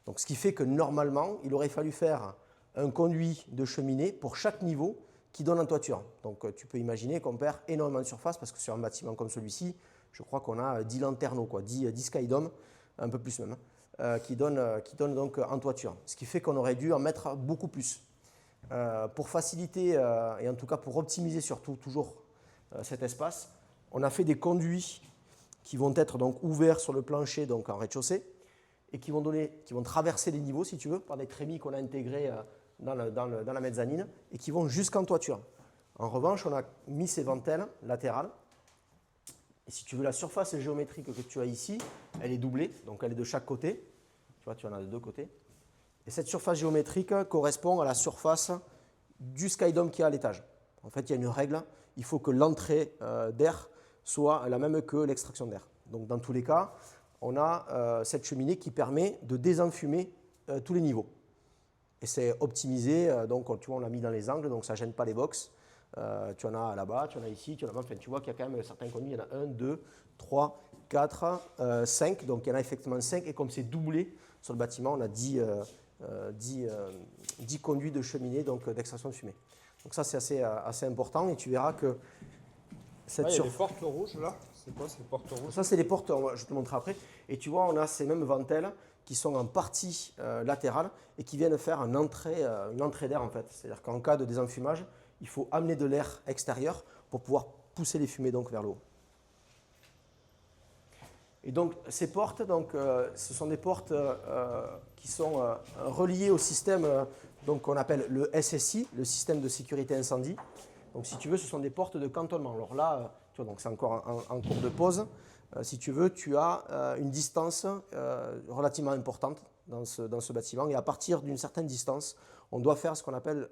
Donc, ce qui fait que normalement, il aurait fallu faire un conduit de cheminée pour chaque niveau qui donne en toiture. Donc, tu peux imaginer qu'on perd énormément de surface parce que sur un bâtiment comme celui-ci, je crois qu'on a 10 lanterneaux, 10 skydomes, un peu plus même, qui donnent donc en toiture. Ce qui fait qu'on aurait dû en mettre beaucoup plus. Pour faciliter et en tout cas pour optimiser surtout toujours cet espace, on a fait des conduits qui vont être donc ouverts sur le plancher, donc en rez-de-chaussée, et qui vont traverser les niveaux, si tu veux, par des trémies qu'on a intégrés dans la mezzanine et qui vont jusqu'en toiture. En revanche, on a mis ces ventelles latérales. Et si tu veux, la surface géométrique que tu as ici, elle est doublée, donc elle est de chaque côté. Tu vois, tu en as de deux côtés. Et cette surface géométrique correspond à la surface du skydome qui est à l'étage. En fait, il y a une règle, il faut que l'entrée d'air soit la même que l'extraction d'air. Donc dans tous les cas, on a cette cheminée qui permet de désenfumer tous les niveaux. Et c'est optimisé, donc tu vois, on l'a mis dans les angles, donc ça ne gêne pas les box. Tu en as là-bas, tu en as ici, tu en as, enfin, tu vois qu'il y a quand même certains conduits, il y en a 1, 2, 3, 4, 5, donc il y en a effectivement 5, et comme c'est doublé sur le bâtiment, on a 10 conduits de cheminée, donc d'extraction de fumée. Donc ça c'est assez important, et tu verras que il y a les portes rouges là, c'est quoi ces portes rouges? Ça c'est les portes, je te montrerai après, et tu vois on a ces mêmes ventelles qui sont en partie latérale et qui viennent faire une entrée d'air en fait, c'est-à-dire qu'en cas de désenfumage, il faut amener de l'air extérieur pour pouvoir pousser les fumées donc vers le haut. Et donc ces portes, donc, ce sont des portes qui sont reliées au système qu'on appelle le SSI, le système de sécurité incendie. Donc si tu veux, ce sont des portes de cantonnement. Alors là, tu vois, donc c'est encore en cours de pause. Si tu veux, tu as une distance relativement importante dans ce bâtiment. Et à partir d'une certaine distance, on doit faire ce qu'on appelle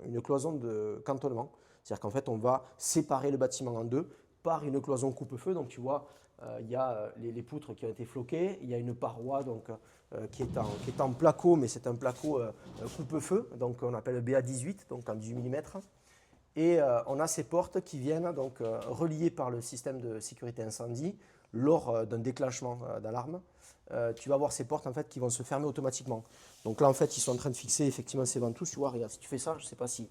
une cloison de cantonnement. C'est-à-dire qu'en fait, on va séparer le bâtiment en deux par une cloison coupe-feu. Donc tu vois, il y a les poutres qui ont été floquées, il y a une paroi donc, qui est en placo, mais c'est un placo coupe-feu, donc on appelle BA18, donc en 18 mm. Et on a ces portes qui viennent donc reliées par le système de sécurité incendie lors d'un déclenchement d'alarme. Tu vas avoir ces portes en fait qui vont se fermer automatiquement. Donc là en fait ils sont en train de fixer effectivement ces ventouses. Tu vois, regarde, si tu fais ça, je ne sais pas si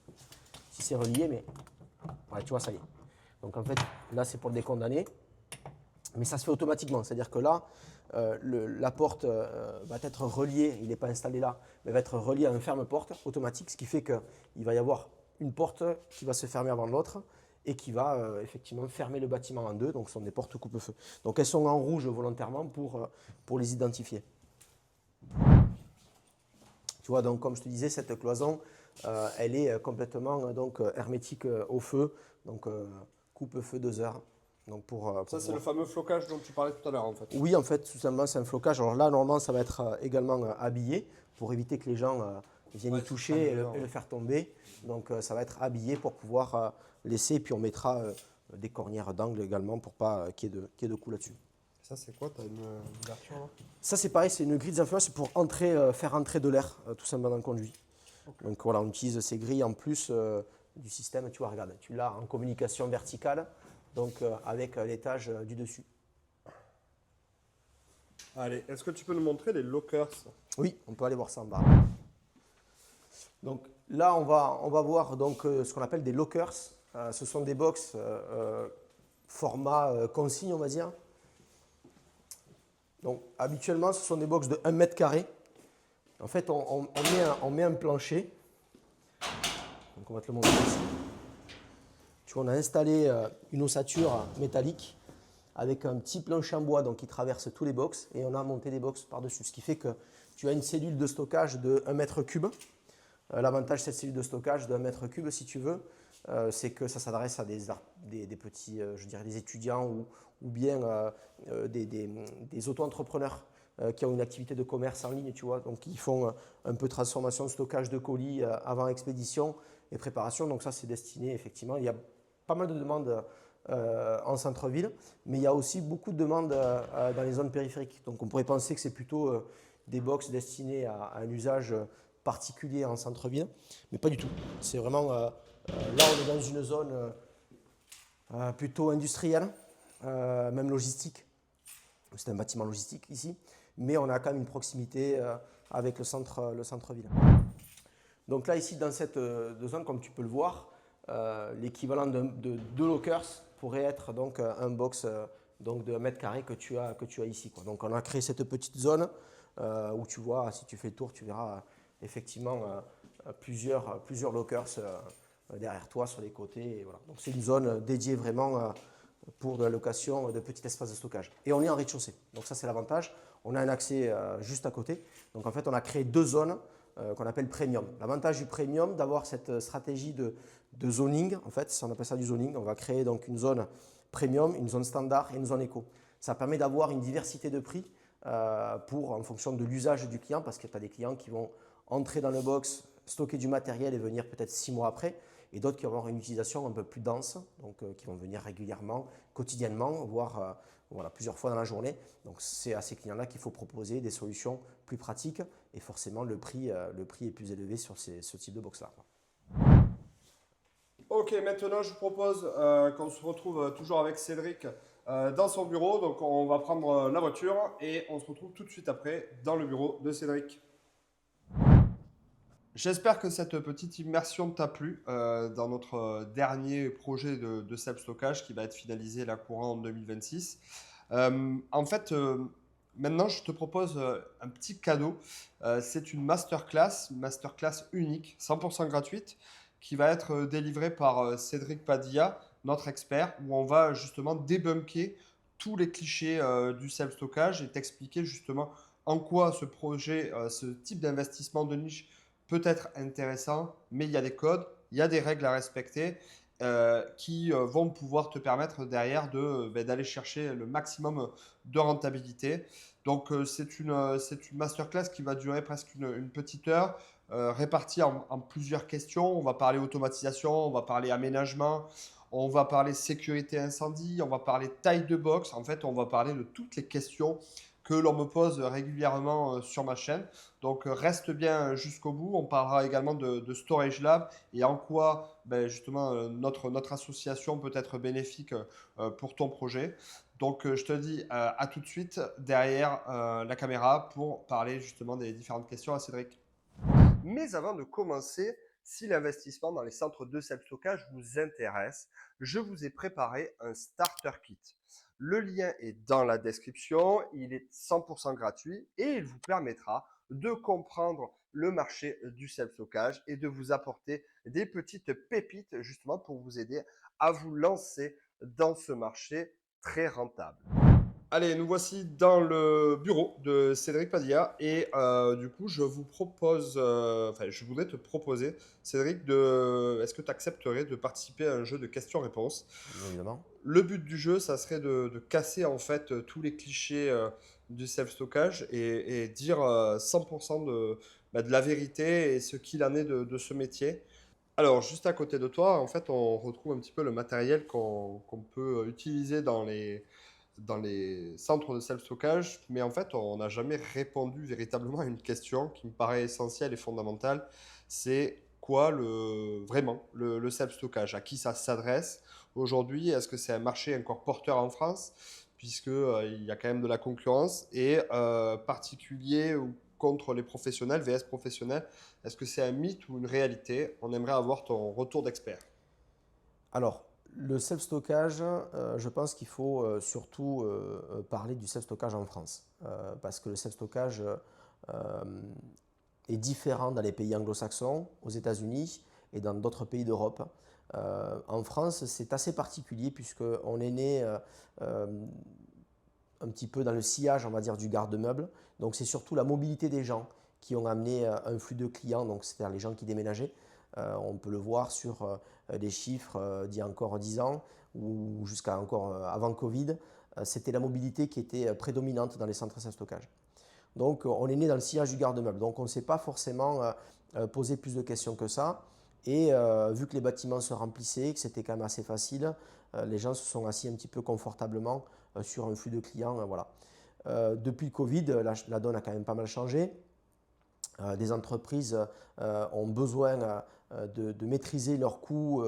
c'est relié, mais ouais, tu vois, ça y est. Donc en fait là c'est pour le décondamner, mais ça se fait automatiquement. C'est-à-dire que là la porte va être reliée, il n'est pas installé là, mais va être reliée à un ferme-porte automatique, ce qui fait qu'il va y avoir une porte qui va se fermer avant l'autre et qui va effectivement fermer le bâtiment en deux. Donc ce sont des portes coupe-feu. Donc elles sont en rouge volontairement pour les identifier. Tu vois, donc comme je te disais, cette cloison, elle est complètement donc, hermétique au feu. Donc coupe-feu 2 heures. Donc ça, c'est le fameux flocage dont tu parlais tout à l'heure en fait. Oui, en fait, tout simplement, c'est un flocage. Alors là, normalement, ça va être également habillé pour éviter que les gens viennent y toucher et le faire tomber. Donc ça va être habillé pour pouvoir laisser, puis on mettra des cornières d'angle également pour pas qu'il y ait de coups là-dessus. Ça c'est quoi? Tu as une ouverture là? Ça c'est pareil, c'est une grille d'influence, c'est pour faire entrer de l'air tout simplement dans le conduit. Okay. Donc voilà, on utilise ces grilles en plus du système, tu vois, regarde, tu l'as en communication verticale, donc avec l'étage du dessus. Allez, est-ce que tu peux nous montrer les lockers? Oui, on peut aller voir ça en bas. Donc là, on va voir donc, ce qu'on appelle des lockers. Ce sont des box format consigne, on va dire. Donc habituellement, ce sont des box de 1 mètre carré. En fait, on met un plancher. Donc on va te le montrer ici. Tu vois, on a installé une ossature métallique avec un petit plancher en bois donc, qui traverse tous les box et on a monté des box par-dessus. Ce qui fait que tu as une cellule de stockage de 1 mètre cube. L'avantage de cette cellule de stockage de 1 mètre cube, si tu veux, c'est que ça s'adresse à des petits, je dirais des étudiants ou bien des auto-entrepreneurs qui ont une activité de commerce en ligne, tu vois, donc qui font un peu de transformation, stockage de colis avant expédition et préparation. Donc ça, c'est destiné, effectivement, il y a pas mal de demandes en centre-ville, mais il y a aussi beaucoup de demandes dans les zones périphériques. Donc on pourrait penser que c'est plutôt des box destinés à un usage particulier en centre-ville, mais pas du tout. C'est vraiment, là on est dans une zone plutôt industrielle, même logistique. C'est un bâtiment logistique ici, mais on a quand même une proximité avec le centre-ville. Donc là, ici, dans cette zone, comme tu peux le voir, l'équivalent de 2 lockers pourrait être donc un box donc de 1 mètre carré que tu as ici, quoi. Donc on a créé cette petite zone où tu vois, si tu fais le tour, tu verras effectivement plusieurs lockers derrière toi, sur les côtés. Et voilà. Donc c'est une zone dédiée vraiment pour de la location de petits espaces de stockage. Et on est en rez-de-chaussée. Donc ça, c'est l'avantage. On a un accès juste à côté. Donc en fait, on a créé 2 zones qu'on appelle premium. L'avantage du premium, d'avoir cette stratégie de zoning, en fait, on appelle ça du zoning. On va créer donc une zone premium, une zone standard et une zone éco. Ça permet d'avoir une diversité de prix en fonction de l'usage du client, parce que tu as des clients qui vont entrer dans le box, stocker du matériel et venir peut-être 6 mois après, et d'autres qui vont avoir une utilisation un peu plus dense, donc qui vont venir régulièrement, quotidiennement, voire plusieurs fois dans la journée. Donc c'est à ces clients-là qu'il faut proposer des solutions plus pratiques, et forcément le prix est plus élevé sur ce type de box-là. Ok, maintenant je vous propose qu'on se retrouve toujours avec Cédric dans son bureau. Donc on va prendre la voiture et on se retrouve tout de suite après dans le bureau de Cédric. J'espère que cette petite immersion t'a plu dans notre dernier projet de self-stockage qui va être finalisé là courant en 2026. En fait, maintenant je te propose un petit cadeau. C'est une masterclass unique, 100% gratuite, qui va être délivrée par Cédric Padilla, notre expert, où on va justement débunker tous les clichés du self-stockage et t'expliquer justement en quoi ce projet, ce type d'investissement de niche peut être intéressant, mais il y a des codes, il y a des règles à respecter qui vont pouvoir te permettre derrière d'aller chercher le maximum de rentabilité. Donc c'est une masterclass qui va durer presque une petite heure, répartie en plusieurs questions. On va parler automatisation, on va parler aménagement, on va parler sécurité incendie, on va parler taille de box. En fait, on va parler de toutes les questions que l'on me pose régulièrement sur ma chaîne. Donc reste bien jusqu'au bout. On parlera également de Storage Lab et en quoi justement notre association peut être bénéfique pour ton projet. Donc je te dis à tout de suite derrière la caméra pour parler justement des différentes questions à Cédric. Mais avant de commencer, si l'investissement dans les centres de self-stockage vous intéresse, je vous ai préparé un starter kit. Le lien est dans la description, il est 100% gratuit et il vous permettra de comprendre le marché du self-stockage et de vous apporter des petites pépites justement pour vous aider à vous lancer dans ce marché très rentable. Allez, nous voici dans le bureau de Cédric Padilla et du coup, je voudrais te proposer, Cédric, est-ce que tu accepterais de participer à un jeu de questions-réponses? Évidemment. Le but du jeu, ça serait de casser en fait tous les clichés du self-stockage et dire 100% de la vérité et ce qu'il en est de ce métier. Alors, juste à côté de toi, en fait, on retrouve un petit peu le matériel qu'on peut utiliser dans les centres de self-stockage, mais en fait, on n'a jamais répondu véritablement à une question qui me paraît essentielle et fondamentale. C'est quoi vraiment le self-stockage? À qui ça s'adresse aujourd'hui? Est-ce que c'est un marché encore porteur en France, puisque il y a quand même de la concurrence, et particulier ou contre les professionnels, VS professionnels? Est-ce que c'est un mythe ou une réalité? On aimerait avoir ton retour d'expert. Alors, le self-stockage, je pense qu'il faut surtout parler du self-stockage en France, parce que le self-stockage est différent dans les pays anglo-saxons, aux États-Unis et dans d'autres pays d'Europe. En France, c'est assez particulier puisqu'on est né un petit peu dans le sillage, on va dire, du garde-meuble. Donc c'est surtout la mobilité des gens qui ont amené un flux de clients, donc c'est-à-dire les gens qui déménageaient. On peut le voir sur des chiffres d'il y a encore 10 ans ou jusqu'à encore avant Covid. C'était la mobilité qui était prédominante dans les centres de stockage. Donc on est né dans le sillage du garde-meuble. Donc on ne s'est pas forcément posé plus de questions que ça. Et vu que les bâtiments se remplissaient, que c'était quand même assez facile, les gens se sont assis un petit peu confortablement sur un flux de clients. Voilà. Depuis le Covid, la donne a quand même pas mal changé. Des entreprises ont besoin de maîtriser leurs coûts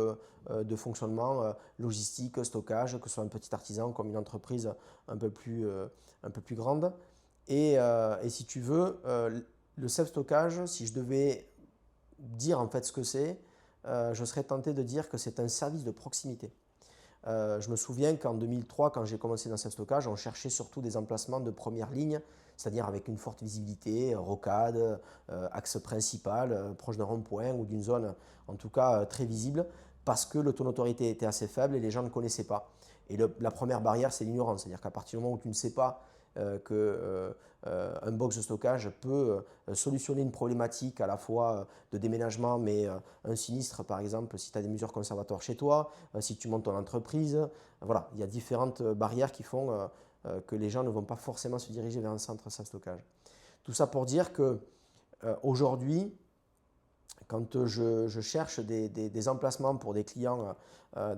de fonctionnement logistique, stockage, que ce soit un petit artisan comme une entreprise un peu plus grande. Et si tu veux, le self-stockage, si je devais dire en fait ce que c'est, je serais tenté de dire que c'est un service de proximité. Je me souviens qu'en 2003, quand j'ai commencé dans le self-stockage, on cherchait surtout des emplacements de première ligne, c'est-à-dire avec une forte visibilité, rocade, axe principal, proche d'un rond-point ou d'une zone en tout cas très visible, parce que le taux de notoriété était assez faible et les gens ne connaissaient pas. Et la première barrière, c'est l'ignorance, c'est-à-dire qu'à partir du moment où tu ne sais pas qu'un box de stockage peut solutionner une problématique à la fois de déménagement, mais un sinistre par exemple, si tu as des mesures conservatoires chez toi, si tu montes ton entreprise, voilà, il y a différentes barrières qui font que les gens ne vont pas forcément se diriger vers un centre self-stockage. Tout ça pour dire que aujourd'hui, quand je cherche des emplacements pour des clients,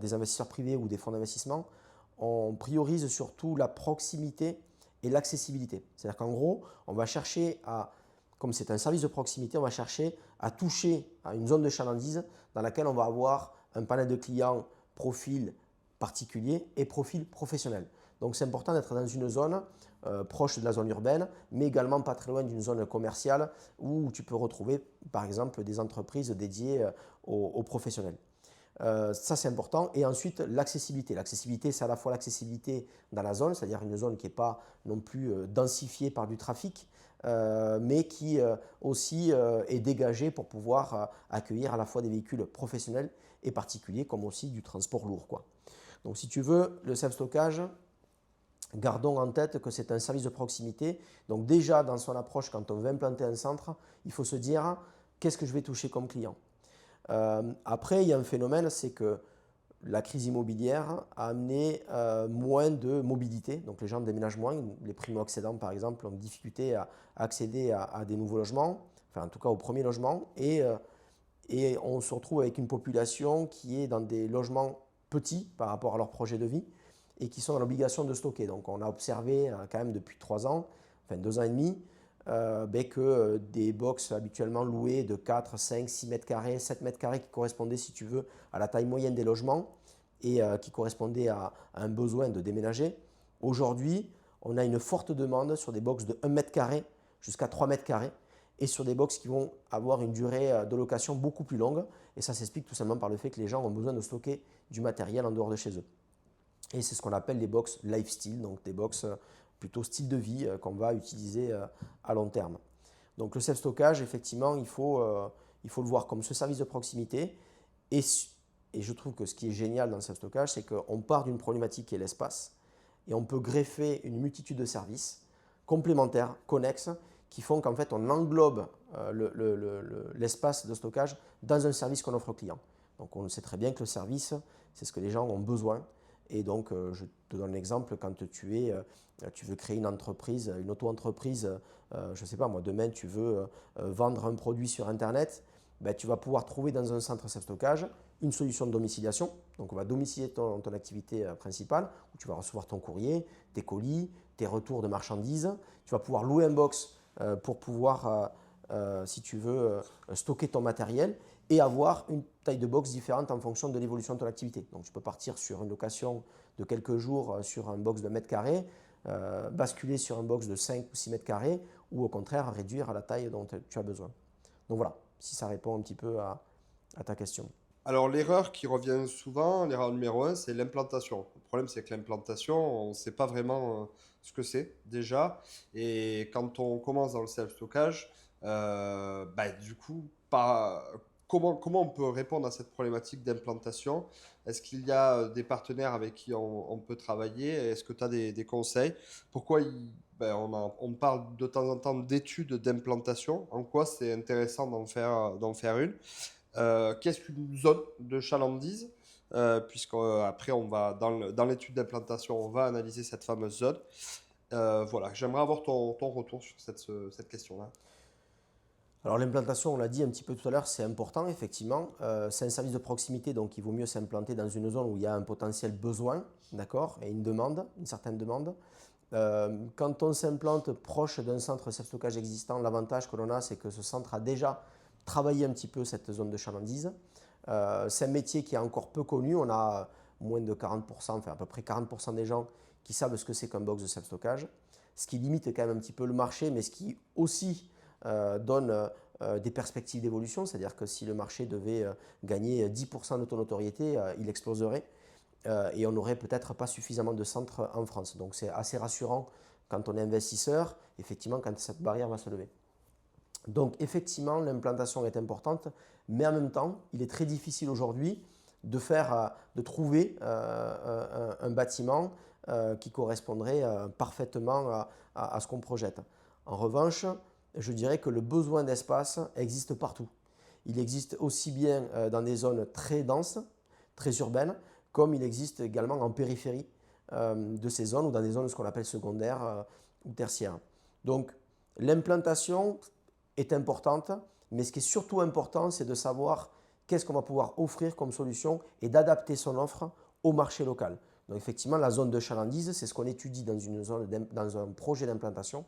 des investisseurs privés ou des fonds d'investissement, on priorise surtout la proximité et l'accessibilité. C'est-à-dire qu'en gros, on va chercher comme c'est un service de proximité, on va chercher à toucher à une zone de chalandise dans laquelle on va avoir un panel de clients profil particulier et profil professionnel. Donc c'est important d'être dans une zone proche de la zone urbaine, mais également pas très loin d'une zone commerciale où tu peux retrouver par exemple des entreprises dédiées aux professionnels. Ça c'est important. Et ensuite l'accessibilité. L'accessibilité, c'est à la fois l'accessibilité dans la zone, c'est-à-dire une zone qui n'est pas non plus densifiée par du trafic, mais qui aussi est dégagée pour pouvoir accueillir à la fois des véhicules professionnels et particuliers, comme aussi du transport lourd, quoi. Donc si tu veux, le self-stockage, gardons en tête que c'est un service de proximité. Donc déjà dans son approche, quand on veut implanter un centre, il faut se dire qu'est-ce que je vais toucher comme client. Après, il y a un phénomène, c'est que la crise immobilière a amené moins de mobilité, donc les gens déménagent moins, les primo-accédants par exemple ont difficulté à accéder à des nouveaux logements, enfin en tout cas au premier logement, et on se retrouve avec une population qui est dans des logements petits par rapport à leur projet de vie et qui sont dans l'obligation de stocker. Donc on a observé quand même depuis 3 ans, enfin 2 ans et demi, que des box habituellement louées de 4, 5, 6 mètres carrés, 7 mètres carrés qui correspondaient, si tu veux, à la taille moyenne des logements et qui correspondaient à un besoin de déménager. Aujourd'hui, on a une forte demande sur des box de 1 mètre carré jusqu'à 3 mètres carrés et sur des box qui vont avoir une durée de location beaucoup plus longue. Et ça s'explique tout simplement par le fait que les gens ont besoin de stocker du matériel en dehors de chez eux. Et c'est ce qu'on appelle les box lifestyle, donc des box plutôt style de vie qu'on va utiliser à long terme. Donc le self-stockage, effectivement, il faut le voir comme ce service de proximité. Et je trouve que ce qui est génial dans le self-stockage, c'est qu'on part d'une problématique qui est l'espace et on peut greffer une multitude de services complémentaires, connexes, qui font qu'en fait on englobe l'espace de stockage dans un service qu'on offre aux clients. Donc on sait très bien que le service, c'est ce que les gens ont besoin. Et donc, je te donne l'exemple, quand tu veux créer une entreprise, une auto-entreprise, je ne sais pas moi, demain tu veux vendre un produit sur Internet, ben, tu vas pouvoir trouver dans un centre self-stockage une solution de domiciliation. Donc, on va domicilier ton activité principale, où tu vas recevoir ton courrier, tes colis, tes retours de marchandises. Tu vas pouvoir louer un box pour pouvoir, si tu veux, stocker ton matériel et avoir une taille de box différente en fonction de l'évolution de ton activité. Donc tu peux partir sur une location de quelques jours sur un box de mètre carré, basculer sur un box de 5 ou 6 mètres carrés ou au contraire réduire à la taille dont tu as besoin. Donc voilà, si ça répond un petit peu à ta question. Alors, l'erreur qui revient souvent, l'erreur numéro un, c'est l'implantation. Le problème, c'est que l'implantation, on ne sait pas vraiment ce que c'est déjà. Et quand on commence dans le self-stockage, du coup, comment on peut répondre à cette problématique d'implantation? Est-ce qu'il y a des partenaires avec qui on peut travailler? Est-ce que tu as des conseils? Pourquoi on parle de temps en temps d'études d'implantation? En quoi c'est intéressant d'en faire une? Qu'est-ce qu'une zone de chalandise? Puisqu'après, on va dans l'étude d'implantation, on va analyser cette fameuse zone. Voilà, j'aimerais avoir ton retour sur cette question-là. Alors l'implantation, on l'a dit un petit peu tout à l'heure, c'est important effectivement. C'est un service de proximité, donc il vaut mieux s'implanter dans une zone où il y a un potentiel besoin, d'accord, et une demande, une certaine demande. Quand on s'implante proche d'un centre self-stockage existant, l'avantage que l'on a, c'est que ce centre a déjà travaillé un petit peu cette zone de chalandise. C'est un métier qui est encore peu connu. On a moins de 40%, enfin à peu près 40% des gens qui savent ce que c'est qu'un box de self-stockage, ce qui limite quand même un petit peu le marché, mais ce qui aussi donne des perspectives d'évolution, c'est-à-dire que si le marché devait gagner 10% de notoriété, il exploserait et on n'aurait peut-être pas suffisamment de centres en France. Donc c'est assez rassurant quand on est investisseur, effectivement, quand cette barrière va se lever. Donc effectivement, l'implantation est importante, mais en même temps, il est très difficile aujourd'hui de trouver un bâtiment qui correspondrait parfaitement à ce qu'on projette. En revanche, je dirais que le besoin d'espace existe partout. Il existe aussi bien dans des zones très denses, très urbaines, comme il existe également en périphérie de ces zones ou dans des zones ce qu'on appelle secondaires ou tertiaires. Donc l'implantation est importante, mais ce qui est surtout important, c'est de savoir qu'est-ce qu'on va pouvoir offrir comme solution et d'adapter son offre au marché local. Donc effectivement, la zone de chalandise, c'est ce qu'on étudie dans un projet d'implantation.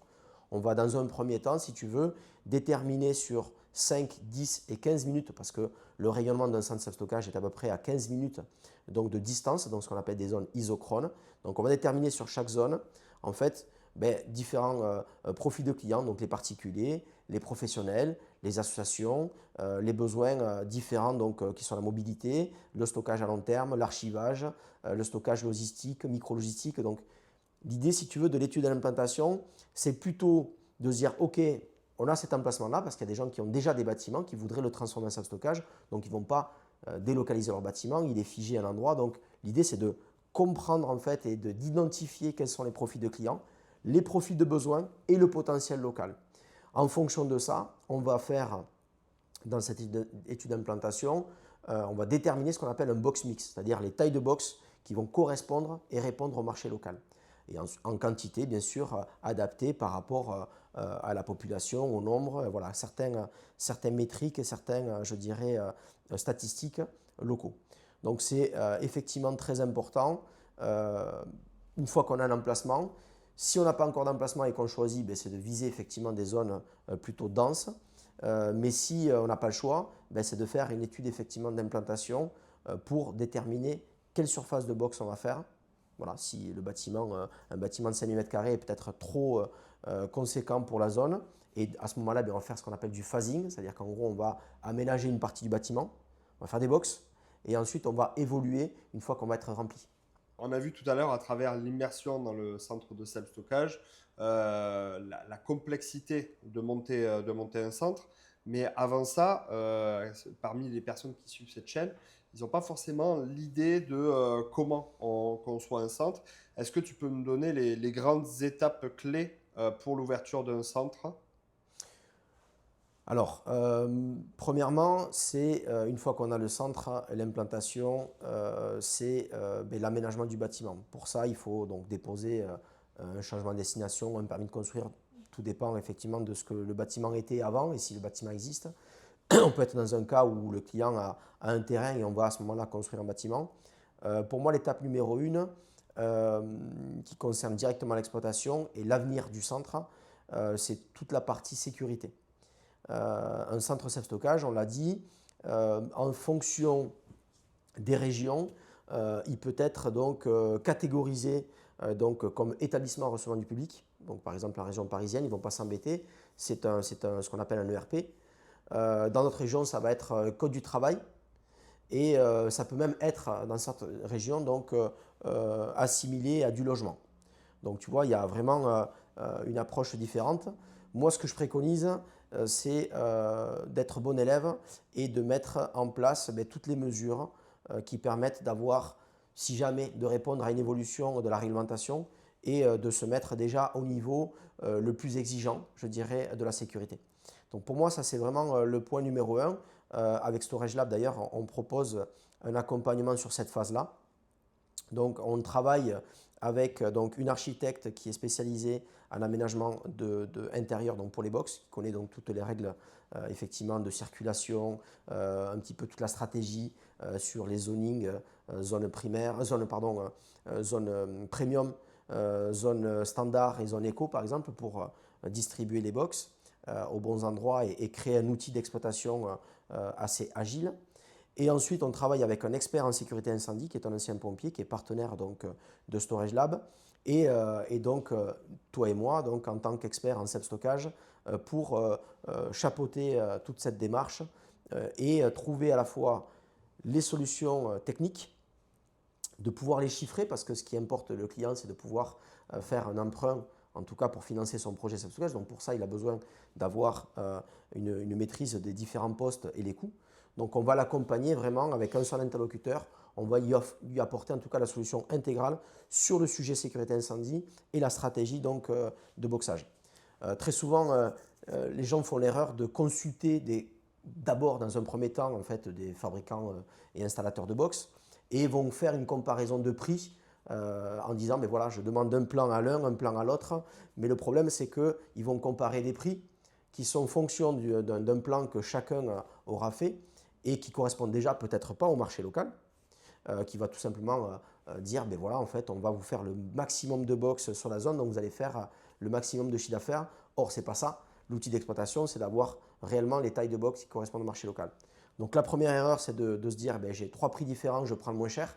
On va dans un premier temps, si tu veux, déterminer sur 5, 10 et 15 minutes, parce que le rayonnement d'un centre de stockage est à peu près à 15 minutes donc de distance, donc ce qu'on appelle des zones isochrones. Donc on va déterminer sur chaque zone, en fait, différents profils de clients, donc les particuliers, les professionnels, les associations, les besoins différents donc, qui sont la mobilité, le stockage à long terme, l'archivage, le stockage logistique, micro-logistique. Donc l'idée, si tu veux, de l'étude de l'implantation, c'est plutôt de se dire, OK, on a cet emplacement-là, parce qu'il y a des gens qui ont déjà des bâtiments, qui voudraient le transformer en salle de stockage, donc ils ne vont pas délocaliser leur bâtiment, il est figé à un endroit. Donc l'idée, c'est de comprendre en fait et d'identifier quels sont les profils de clients, les profils de besoins et le potentiel local. En fonction de ça, on va faire, dans cette étude d'implantation, on va déterminer ce qu'on appelle un box mix, c'est-à-dire les tailles de box qui vont correspondre et répondre au marché local. Et en quantité, bien sûr, adaptée par rapport à la population, au nombre, voilà, certaines métriques et certains, je dirais, statistiques locaux. Donc c'est effectivement très important. Une fois qu'on a l'emplacement, si on n'a pas encore d'emplacement et qu'on choisit, c'est de viser effectivement des zones plutôt denses. Mais si on n'a pas le choix, c'est de faire une étude effectivement d'implantation pour déterminer quelle surface de box on va faire. Voilà, si le bâtiment, un bâtiment de 5000 m² est peut-être trop conséquent pour la zone, et à ce moment-là, on va faire ce qu'on appelle du phasing, c'est-à-dire qu'en gros, on va aménager une partie du bâtiment, on va faire des box, et ensuite on va évoluer une fois qu'on va être rempli. On a vu tout à l'heure à travers l'immersion dans le centre de self-stockage la complexité de monter un centre. Mais avant ça, parmi les personnes qui suivent cette chaîne, ils n'ont pas forcément l'idée de comment on conçoit un centre. Est-ce que tu peux me donner les grandes étapes clés pour l'ouverture d'un centre ? Alors, premièrement, c'est une fois qu'on a le centre, l'implantation, c'est l'aménagement du bâtiment. Pour ça, il faut donc déposer un changement de destination, un permis de construire. Tout dépend effectivement de ce que le bâtiment était avant et si le bâtiment existe. On peut être dans un cas où le client a un terrain et on va à ce moment-là construire un bâtiment. Pour moi, l'étape numéro 1, qui concerne directement l'exploitation et l'avenir du centre, c'est toute la partie sécurité. Un centre self-stockage, on l'a dit, en fonction des régions, il peut être donc catégorisé donc, comme établissement recevant du public. Donc, par exemple, la région parisienne, ils ne vont pas s'embêter, c'est ce qu'on appelle un ERP. Dans notre région, ça va être code du travail. Et ça peut même être, dans certaines régions, donc, assimilé à du logement. Donc, tu vois, il y a vraiment une approche différente. Moi, ce que je préconise, c'est d'être bon élève et de mettre en place toutes les mesures qui permettent d'avoir, si jamais, de répondre à une évolution de la réglementation et de se mettre déjà au niveau le plus exigeant, je dirais, de la sécurité. Donc pour moi, ça c'est vraiment le point numéro 1. Avec Storage Lab d'ailleurs, on propose un accompagnement sur cette phase-là. Donc on travaille avec donc, une architecte qui est spécialisée en aménagement intérieur donc pour les box, qui connaît donc toutes les règles effectivement de circulation, un petit peu toute la stratégie sur les zonings, zone primaire, zone premium, zone standard et zone éco par exemple pour distribuer les box aux bons endroits et créer un outil d'exploitation assez agile. Et ensuite, on travaille avec un expert en sécurité incendie qui est un ancien pompier, qui est partenaire donc, de Storage Lab. Et donc, toi et moi, donc, en tant qu'experts en self-stockage, pour chapeauter toute cette démarche et trouver à la fois les solutions techniques, de pouvoir les chiffrer, parce que ce qui importe le client, c'est de pouvoir faire un emprunt, en tout cas pour financer son projet self-stockage. Donc pour ça, il a besoin d'avoir une maîtrise des différents postes et les coûts. Donc on va l'accompagner vraiment avec un seul interlocuteur. On va lui apporter en tout cas la solution intégrale sur le sujet sécurité incendie et la stratégie donc, de boxage. Très souvent, les gens font l'erreur de consulter d'abord dans un premier temps en fait, des fabricants et installateurs de box et vont faire une comparaison de prix en disant mais voilà, je demande un plan à l'un, un plan à l'autre. Mais le problème, c'est qu'ils vont comparer des prix qui sont en fonction d'un plan que chacun aura fait et qui ne correspondent déjà peut-être pas au marché local, qui va tout simplement dire ben voilà, en fait, on va vous faire le maximum de box sur la zone, donc vous allez faire le maximum de chiffre d'affaires. Or, ce n'est pas ça. L'outil d'exploitation, c'est d'avoir réellement les tailles de box qui correspondent au marché local. Donc la première erreur, c'est de se dire, ben, j'ai 3 prix différents, je prends le moins cher.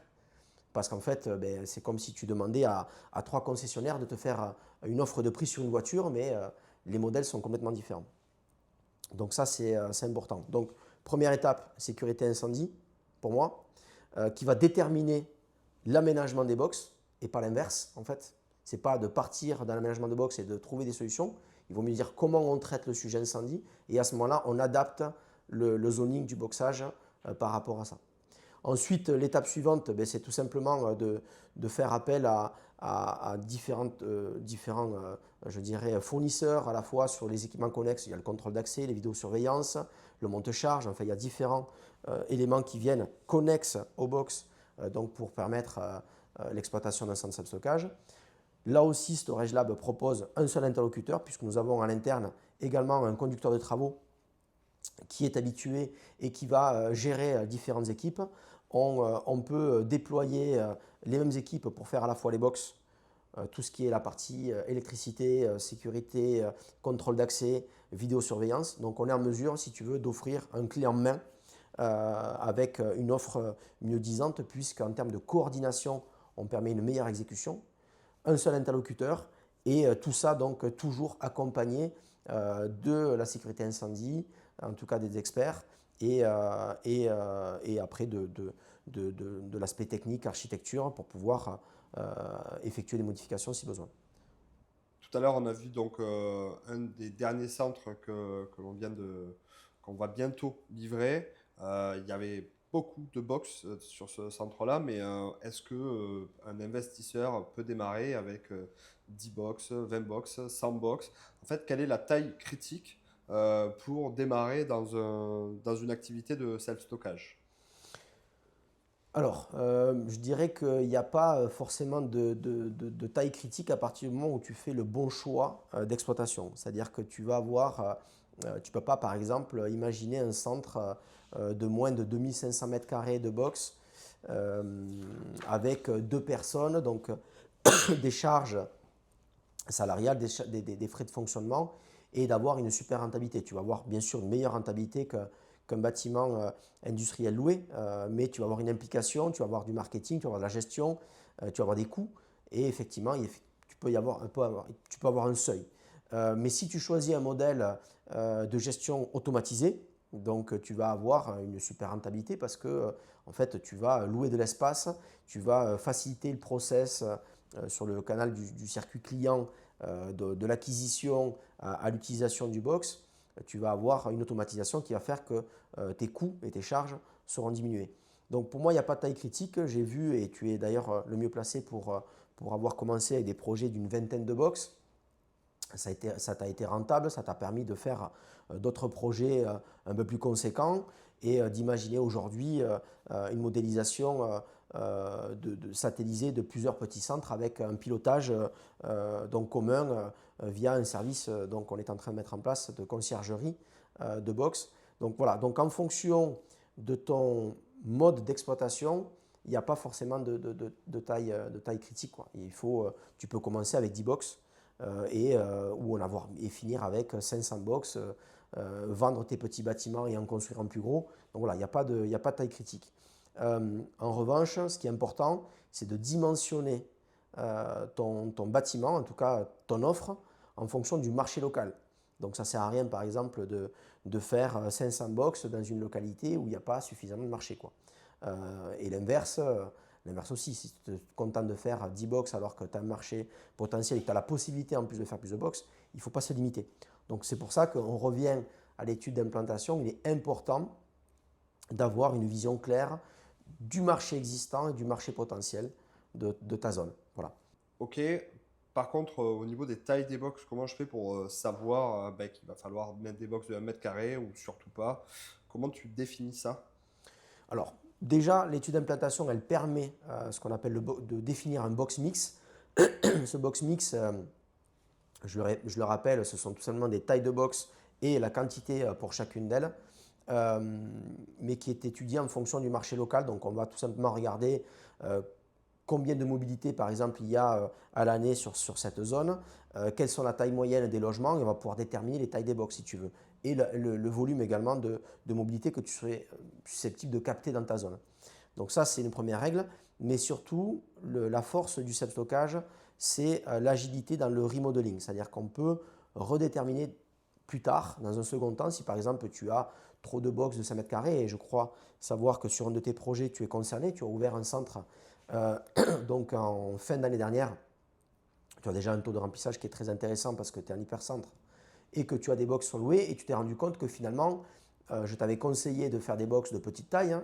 Parce qu'en fait, ben, c'est comme si tu demandais à 3 concessionnaires de te faire une offre de prix sur une voiture, mais les modèles sont complètement différents. Donc ça, c'est important. Donc première étape, sécurité incendie, pour moi, qui va déterminer l'aménagement des box et pas l'inverse, en fait. Ce n'est pas de partir dans l'aménagement de box et de trouver des solutions. Il vaut mieux dire comment on traite le sujet incendie et à ce moment-là, on adapte le zoning du boxage par rapport à ça. Ensuite, l'étape suivante, ben, c'est tout simplement de faire appel à différents je dirais, fournisseurs à la fois sur les équipements connexes. Il y a le contrôle d'accès, les vidéosurveillances, le monte-charge. Enfin, il y a différents éléments qui viennent connexes au box donc pour permettre l'exploitation d'un centre de stockage. Là aussi, Storage Lab propose un seul interlocuteur puisque nous avons à l'interne également un conducteur de travaux qui est habitué et qui va gérer différentes équipes. On peut déployer les mêmes équipes pour faire à la fois les box, tout ce qui est la partie électricité, sécurité, contrôle d'accès, vidéosurveillance. Donc on est en mesure, si tu veux, d'offrir un clé en main avec une offre mieux disante puisqu'en termes de coordination, on permet une meilleure exécution. Un seul interlocuteur et tout ça donc toujours accompagné de la sécurité incendie, en tout cas des experts, et après de l'aspect technique, architecture, pour pouvoir effectuer des modifications si besoin. Tout à l'heure, on a vu donc un des derniers centres qu'on va bientôt livrer. Il y avait beaucoup de box sur ce centre-là, mais est-ce que un investisseur peut démarrer avec 10 box, 20 box, 100 box? En fait, quelle est la taille critique pour démarrer dans une activité de self-stockage? Alors, je dirais qu'il n'y a pas forcément de taille critique à partir du moment où tu fais le bon choix d'exploitation. C'est-à-dire que tu vas avoir, tu ne peux pas par exemple imaginer un centre de moins de 2500 m² de box avec 2 personnes, donc des charges salariales, des frais de fonctionnement et d'avoir une super rentabilité. Tu vas avoir bien sûr une meilleure rentabilité qu'un bâtiment industriel loué, mais tu vas avoir une implication, tu vas avoir du marketing, tu vas avoir de la gestion, tu vas avoir des coûts et effectivement, tu peux avoir un seuil. Mais si tu choisis un modèle de gestion automatisée, donc tu vas avoir une super rentabilité parce que en fait, tu vas louer de l'espace, tu vas faciliter le process sur le canal du circuit client de l'acquisition à l'utilisation du box. Tu vas avoir une automatisation qui va faire que tes coûts et tes charges seront diminués. Donc pour moi, il n'y a pas de taille critique. J'ai vu, et tu es d'ailleurs le mieux placé pour avoir commencé avec des projets d'une vingtaine de box. Ça t'a été rentable, ça t'a permis de faire d'autres projets un peu plus conséquents et d'imaginer aujourd'hui une modélisation satellisée de plusieurs petits centres avec un pilotage donc commun via un service qu'on est en train de mettre en place de conciergerie de box. Donc voilà, donc en fonction de ton mode d'exploitation, il n'y a pas forcément de taille critique, quoi. Tu peux commencer avec 10 box et finir avec 500 box, vendre tes petits bâtiments et en construire un plus gros. Donc voilà, il n'y a pas de taille critique. En revanche, ce qui est important, c'est de dimensionner ton bâtiment, en tout cas ton offre, en fonction du marché local. Donc ça ne sert à rien, par exemple, de faire 500 box dans une localité où il n'y a pas suffisamment de marché, quoi. Et l'inverse aussi, si tu te contentes de faire 10 box alors que tu as un marché potentiel et que tu as la possibilité en plus de faire plus de box, il ne faut pas se limiter. Donc c'est pour ça qu'on revient à l'étude d'implantation. Il est important d'avoir une vision claire du marché existant et du marché potentiel de ta zone. Voilà. Ok. Par contre, au niveau des tailles des box, comment je fais pour savoir qu'il va falloir mettre des box de 1 mètre carré ou surtout pas? Comment tu définis ça? Alors, déjà, l'étude d'implantation, elle permet ce qu'on appelle de définir un box mix. Ce box mix, je le rappelle, ce sont tout simplement des tailles de box et la quantité pour chacune d'elles, mais qui est étudiée en fonction du marché local. Donc, on va tout simplement regarder combien de mobilité, par exemple, il y a à l'année sur cette zone, quelles sont la taille moyenne des logements, et on va pouvoir déterminer les tailles des box si tu veux, et le volume également de mobilité que tu serais susceptible de capter dans ta zone. Donc ça, c'est une première règle, mais surtout, la force du self-stockage, c'est l'agilité dans le remodeling, c'est-à-dire qu'on peut redéterminer plus tard, dans un second temps, si par exemple tu as trop de box de 5 mètres carrés, et je crois savoir que sur un de tes projets, tu es concerné, tu as ouvert un centre donc en fin d'année dernière, tu as déjà un taux de remplissage qui est très intéressant parce que tu es en hypercentre et que tu as des box sur louer et tu t'es rendu compte que finalement, je t'avais conseillé de faire des box de petite taille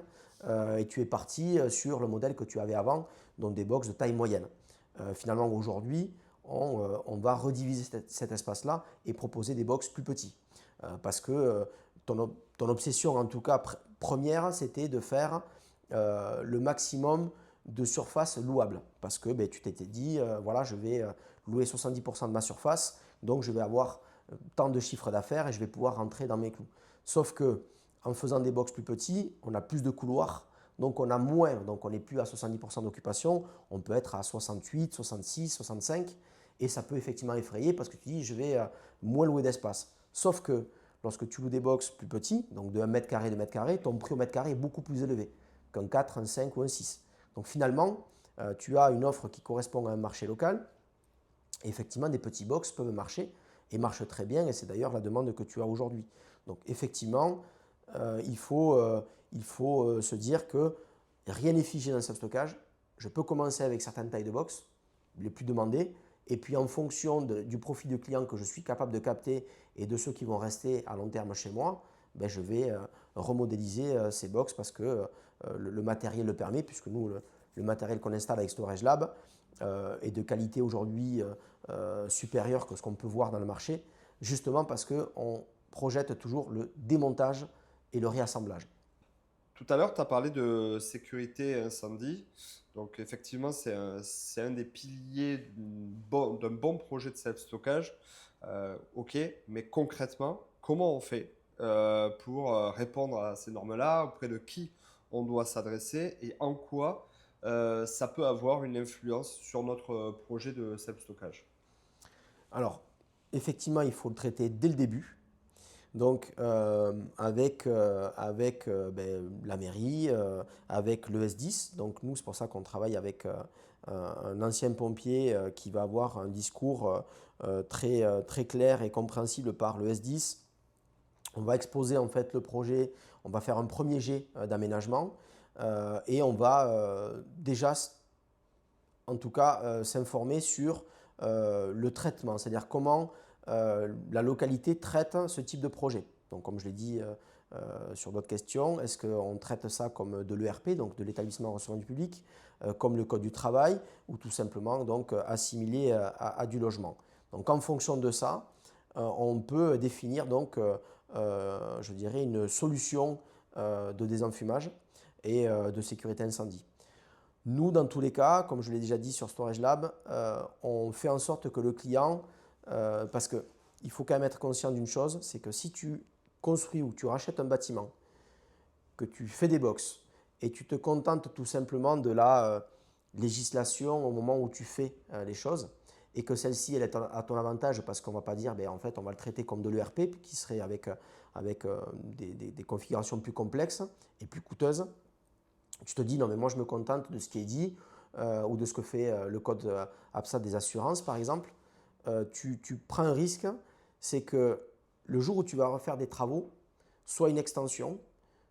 et tu es parti sur le modèle que tu avais avant, donc des box de taille moyenne. Finalement, aujourd'hui, on va rediviser cet espace-là et proposer des box plus petits parce que ton obsession, en tout cas première, c'était de faire le maximum de surface louable parce que tu t'étais dit voilà, je vais louer 70% de ma surface, donc je vais avoir tant de chiffre d'affaires et je vais pouvoir rentrer dans mes clous. Sauf que en faisant des box plus petits, on a plus de couloirs, donc on a moins, donc on n'est plus à 70% d'occupation, on peut être à 68, 66, 65 et ça peut effectivement effrayer parce que tu dis je vais moins louer d'espace. Sauf que lorsque tu loues des box plus petits, donc de 1 mètre carré, 2 mètres carrés, ton prix au mètre carré est beaucoup plus élevé qu'un 4, un 5 ou un 6. Donc finalement, tu as une offre qui correspond à un marché local. Et effectivement, des petits box peuvent marcher et marchent très bien. Et c'est d'ailleurs la demande que tu as aujourd'hui. Donc effectivement, il faut se dire que rien n'est figé dans le self-stockage. Je peux commencer avec certaines tailles de box, les plus demandées. Et puis en fonction du profil de client que je suis capable de capter et de ceux qui vont rester à long terme chez moi, je vais remodéliser ces box parce que le matériel le permet, puisque nous, le matériel qu'on installe avec Storage Lab est de qualité aujourd'hui supérieure que ce qu'on peut voir dans le marché, justement parce qu'on projette toujours le démontage et le réassemblage. Tout à l'heure, tu as parlé de sécurité incendie. Donc effectivement, c'est un des piliers d'un bon projet de self-stockage. Ok, mais concrètement, comment on fait pour répondre à ces normes-là, auprès de qui on doit s'adresser et en quoi ça peut avoir une influence sur notre projet de self-stockage? Alors, effectivement, il faut le traiter dès le début. Donc, avec la mairie, avec le S10. Donc, nous, c'est pour ça qu'on travaille avec un ancien pompier qui va avoir un discours très clair et compréhensible par le S10. On va exposer en fait le projet, on va faire un premier jet d'aménagement et on va déjà, en tout cas, s'informer sur le traitement, c'est-à-dire comment la localité traite ce type de projet. Donc, comme je l'ai dit sur d'autres questions, est-ce qu'on traite ça comme de l'ERP, donc de l'établissement de recevement du public, comme le code du travail, ou tout simplement donc assimilé à du logement. Donc, en fonction de ça, on peut définir donc, je dirais, une solution de désenfumage et de sécurité incendie. Nous, dans tous les cas, comme je l'ai déjà dit sur Storage Lab, on fait en sorte que le client, parce qu'il faut quand même être conscient d'une chose, c'est que si tu construis ou tu rachètes un bâtiment, que tu fais des box et tu te contentes tout simplement de la législation au moment où tu fais les choses et que celle-ci elle est à ton avantage parce qu'on ne va pas dire en fait on va le traiter comme de l'ERP qui serait avec des configurations plus complexes et plus coûteuses. Tu te dis non mais moi je me contente de ce qui est dit ou de ce que fait le code APSA des assurances par exemple. Tu prends un risque, c'est que le jour où tu vas refaire des travaux, soit une extension,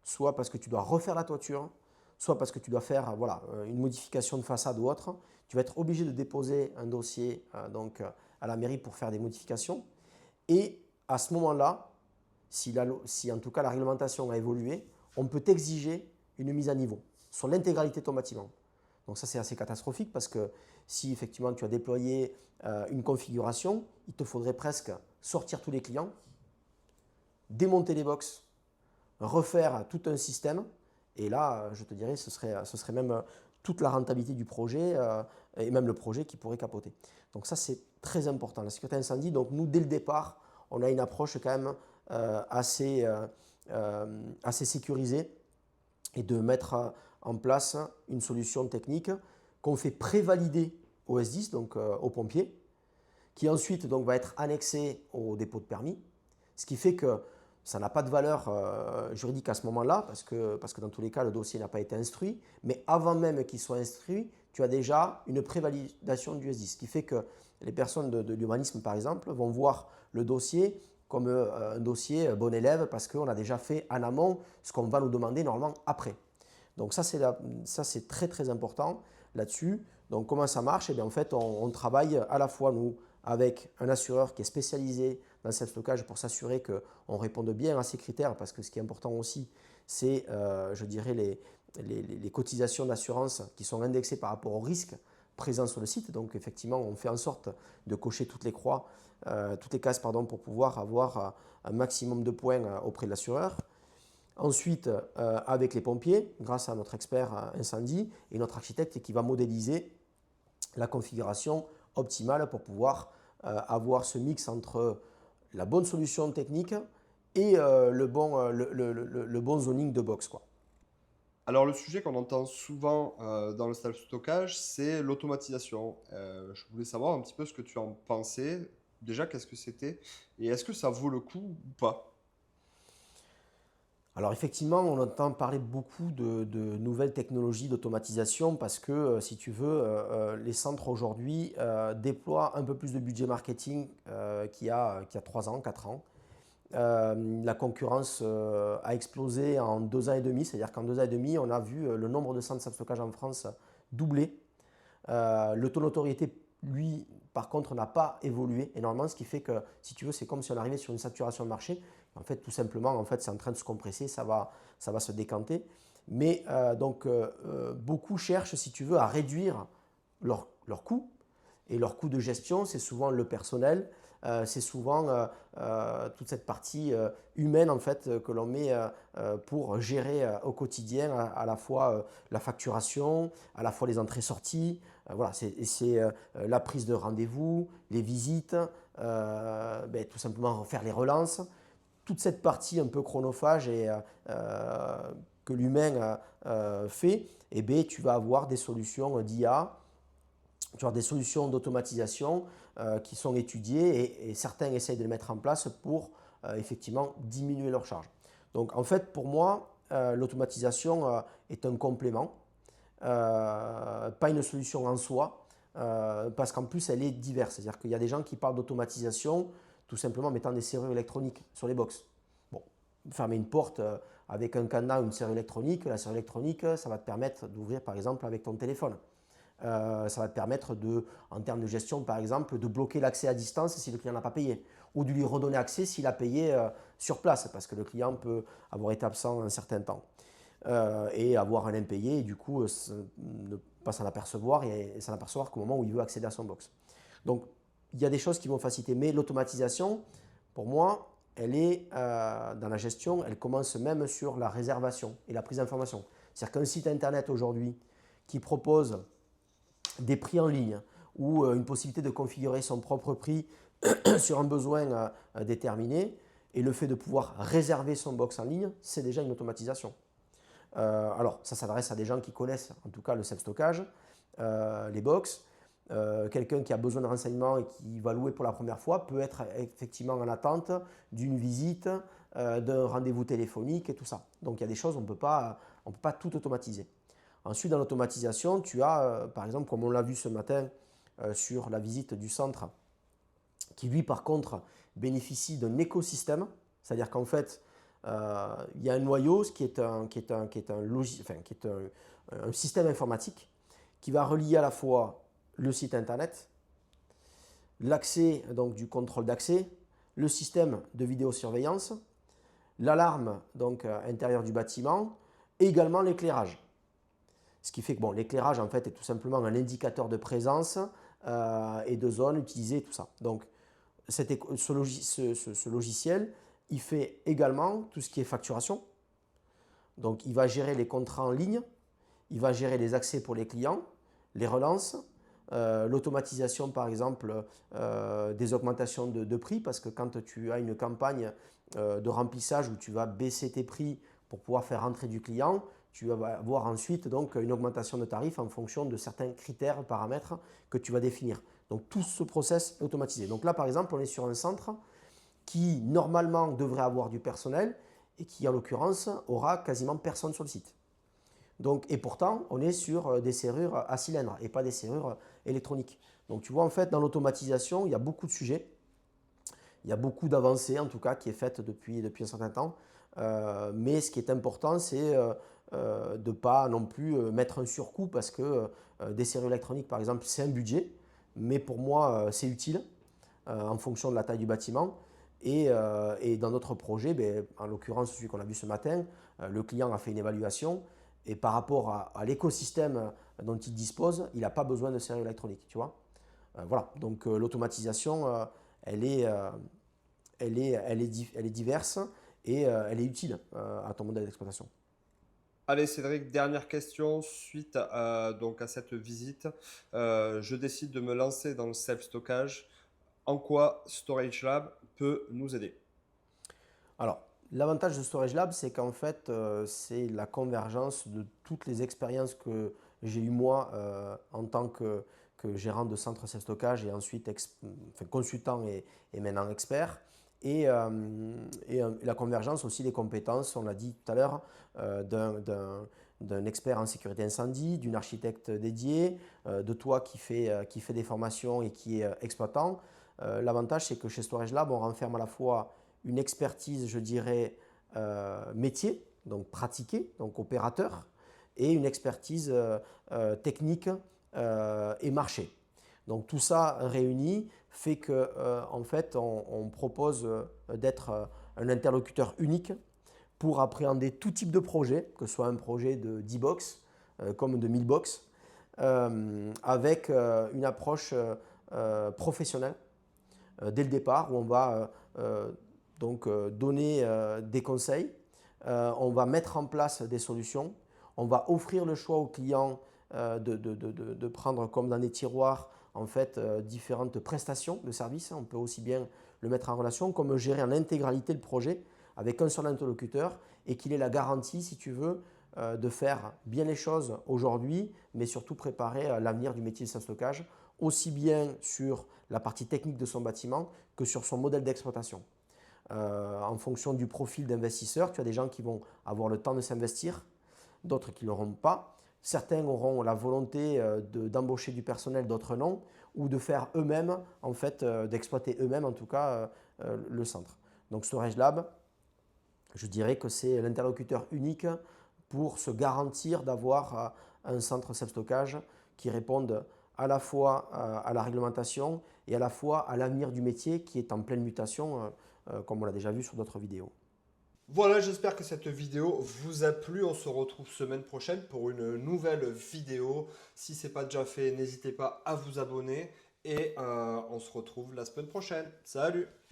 soit parce que tu dois refaire la toiture, soit parce que tu dois faire une modification de façade ou autre, tu vas être obligé de déposer un dossier à la mairie pour faire des modifications. Et à ce moment-là, si en tout cas la réglementation a évolué, on peut exiger une mise à niveau sur l'intégralité de ton bâtiment. Donc ça c'est assez catastrophique parce que si effectivement tu as déployé une configuration, il te faudrait presque sortir tous les clients, démonter les box, refaire tout un système. Et là, je te dirais, ce serait même toute la rentabilité du projet et même le projet qui pourrait capoter. Donc ça, c'est très important. La sécurité incendie, donc nous, dès le départ, on a une approche quand même assez sécurisée et de mettre en place une solution technique qu'on fait prévalider au S10, donc aux pompiers, qui ensuite donc, va être annexée au dépôt de permis, ce qui fait que ça n'a pas de valeur juridique à ce moment-là, parce que dans tous les cas, le dossier n'a pas été instruit. Mais avant même qu'il soit instruit, tu as déjà une prévalidation du S10. Ce qui fait que les personnes de l'urbanisme, par exemple, vont voir le dossier comme un dossier bon élève, parce qu'on a déjà fait en amont ce qu'on va nous demander normalement après. Donc ça, c'est très très important là-dessus. Donc comment ça marche? Eh bien, en fait, on travaille à la fois, nous, avec un assureur qui est spécialisé dans le self-stockage pour s'assurer qu'on réponde bien à ces critères, parce que ce qui est important aussi, c'est, je dirais, les cotisations d'assurance qui sont indexées par rapport au risque présent sur le site. Donc effectivement, on fait en sorte de cocher toutes les cases pour pouvoir avoir un maximum de points auprès de l'assureur. Ensuite, avec les pompiers, grâce à notre expert incendie et notre architecte qui va modéliser la configuration optimale pour pouvoir avoir ce mix entre la bonne solution technique et le bon zoning de box, quoi. Alors le sujet qu'on entend souvent dans le self-stockage, c'est l'automatisation. Je voulais savoir un petit peu ce que tu en pensais. Déjà, qu'est-ce que c'était? Et est-ce que ça vaut le coup ou pas? Alors effectivement, on entend parler beaucoup de nouvelles technologies d'automatisation parce que, si tu veux, les centres aujourd'hui déploient un peu plus de budget marketing qu'il y a 3 ans, 4 ans. La concurrence a explosé en 2 ans et demi, c'est-à-dire qu'en 2 ans et demi, on a vu le nombre de centres de stockage en France doubler. Le taux de notoriété, lui, par contre, n'a pas évolué énormément, ce qui fait que, si tu veux, c'est comme si on arrivait sur une saturation de marché. En fait, tout simplement, en fait, c'est en train de se compresser, ça va se décanter. Mais beaucoup cherchent, si tu veux, à réduire leurs coûts. Et leur coût de gestion, c'est souvent le personnel, c'est souvent toute cette partie humaine en fait que l'on met pour gérer au quotidien à la fois la facturation, à la fois les entrées-sorties. Voilà, c'est la prise de rendez-vous, les visites, tout simplement faire les relances. Toute cette partie un peu chronophage et que l'humain fait, tu vas avoir des solutions d'IA. Tu as des solutions d'automatisation qui sont étudiées et certains essayent de les mettre en place pour effectivement diminuer leur charge. Donc en fait, pour moi, l'automatisation est un complément, pas une solution en soi, parce qu'en plus elle est diverse. C'est-à-dire qu'il y a des gens qui parlent d'automatisation tout simplement en mettant des serrures électroniques sur les box. Bon, fermer une porte avec un cadenas ou une serrure électronique, la serrure électronique, ça va te permettre d'ouvrir par exemple avec ton téléphone. Ça va te permettre en termes de gestion par exemple, de bloquer l'accès à distance si le client n'a pas payé ou de lui redonner accès s'il a payé sur place parce que le client peut avoir été absent un certain temps et avoir un impayé et du coup ne pas s'en apercevoir et s'en apercevoir qu'au moment où il veut accéder à son box. Donc il y a des choses qui vont faciliter, mais l'automatisation, pour moi, elle est dans la gestion, elle commence même sur la réservation et la prise d'information. C'est-à-dire qu'un site internet aujourd'hui qui propose des prix en ligne ou une possibilité de configurer son propre prix sur un besoin déterminé et le fait de pouvoir réserver son box en ligne, c'est déjà une automatisation. Alors, ça s'adresse à des gens qui connaissent en tout cas le self-stockage, les box. Quelqu'un qui a besoin de renseignements et qui va louer pour la première fois peut être effectivement en attente d'une visite, d'un rendez-vous téléphonique et tout ça. Donc il y a des choses, on ne peut pas tout automatiser. Ensuite, dans l'automatisation, tu as, par exemple, comme on l'a vu ce matin sur la visite du centre, qui lui, par contre, bénéficie d'un écosystème. C'est-à-dire qu'en fait, il y a un noyau qui est un système informatique qui va relier à la fois le site internet, l'accès, donc du contrôle d'accès, le système de vidéosurveillance, l'alarme donc intérieure du bâtiment et également l'éclairage. Ce qui fait que bon, l'éclairage en fait est tout simplement un indicateur de présence et de zone utilisée, tout ça. Donc ce logiciel, il fait également tout ce qui est facturation. Donc il va gérer les contrats en ligne, il va gérer les accès pour les clients, les relances, l'automatisation par exemple des augmentations de prix, parce que quand tu as une campagne de remplissage où tu vas baisser tes prix pour pouvoir faire rentrer du client, tu vas avoir ensuite donc une augmentation de tarif en fonction de certains critères, paramètres que tu vas définir. Donc tout ce process est automatisé. Donc là par exemple on est sur un centre qui normalement devrait avoir du personnel et qui en l'occurrence aura quasiment personne sur le site. Donc, et pourtant, on est sur des serrures à cylindre et pas des serrures électroniques. Donc tu vois, en fait, dans l'automatisation, il y a beaucoup de sujets. Il y a beaucoup d'avancées, en tout cas, qui est faite depuis un certain temps. Mais ce qui est important, c'est de ne pas non plus mettre un surcoût parce que des serrures électroniques, par exemple, c'est un budget. Mais pour moi, c'est utile en fonction de la taille du bâtiment. Et dans notre projet, en l'occurrence celui qu'on a vu ce matin, le client a fait une évaluation et par rapport à l'écosystème dont il dispose, il n'a pas besoin de serrure électronique. Tu vois. Voilà, donc l'automatisation, elle est diverse et elle est utile à ton modèle d'exploitation. Allez Cédric, dernière question suite donc à cette visite. Je décide de me lancer dans le self-stockage. En quoi Storage Lab peut nous aider? Alors, l'avantage de Storage Lab, c'est qu'en fait, c'est la convergence de toutes les expériences que j'ai eues moi en tant que gérant de centre self-stockage et ensuite consultant et maintenant expert. Et la convergence aussi des compétences, on l'a dit tout à l'heure, d'un expert en sécurité incendie, d'une architecte dédiée, de toi qui fait des formations et qui est exploitant. L'avantage, c'est que chez Storage Lab, on renferme à la fois une expertise, je dirais, métier, donc pratiquée, donc opérateur, et une expertise technique et marché. Donc tout ça réuni fait que en fait, on propose d'être un interlocuteur unique pour appréhender tout type de projet, que ce soit un projet de 10 box comme de 1000 box, avec une approche professionnelle dès le départ où on va donc donner des conseils, on va mettre en place des solutions, on va offrir le choix aux clients de prendre comme dans des tiroirs en fait différentes prestations de services. On peut aussi bien le mettre en relation comme gérer en intégralité le projet avec un seul interlocuteur et qu'il ait la garantie, si tu veux, de faire bien les choses aujourd'hui, mais surtout préparer l'avenir du métier de self-stockage, aussi bien sur la partie technique de son bâtiment que sur son modèle d'exploitation. En fonction du profil d'investisseur, tu as des gens qui vont avoir le temps de s'investir, d'autres qui ne l'auront pas. Certains auront la volonté d'embaucher du personnel, d'autres non, ou de faire eux-mêmes, en fait, d'exploiter eux-mêmes en tout cas le centre. Donc Storage Lab, je dirais que c'est l'interlocuteur unique pour se garantir d'avoir un centre self-stockage qui réponde à la fois à la réglementation et à la fois à l'avenir du métier qui est en pleine mutation, comme on l'a déjà vu sur d'autres vidéos. Voilà, j'espère que cette vidéo vous a plu. On se retrouve semaine prochaine pour une nouvelle vidéo. Si ce n'est pas déjà fait, n'hésitez pas à vous abonner et on se retrouve la semaine prochaine. Salut!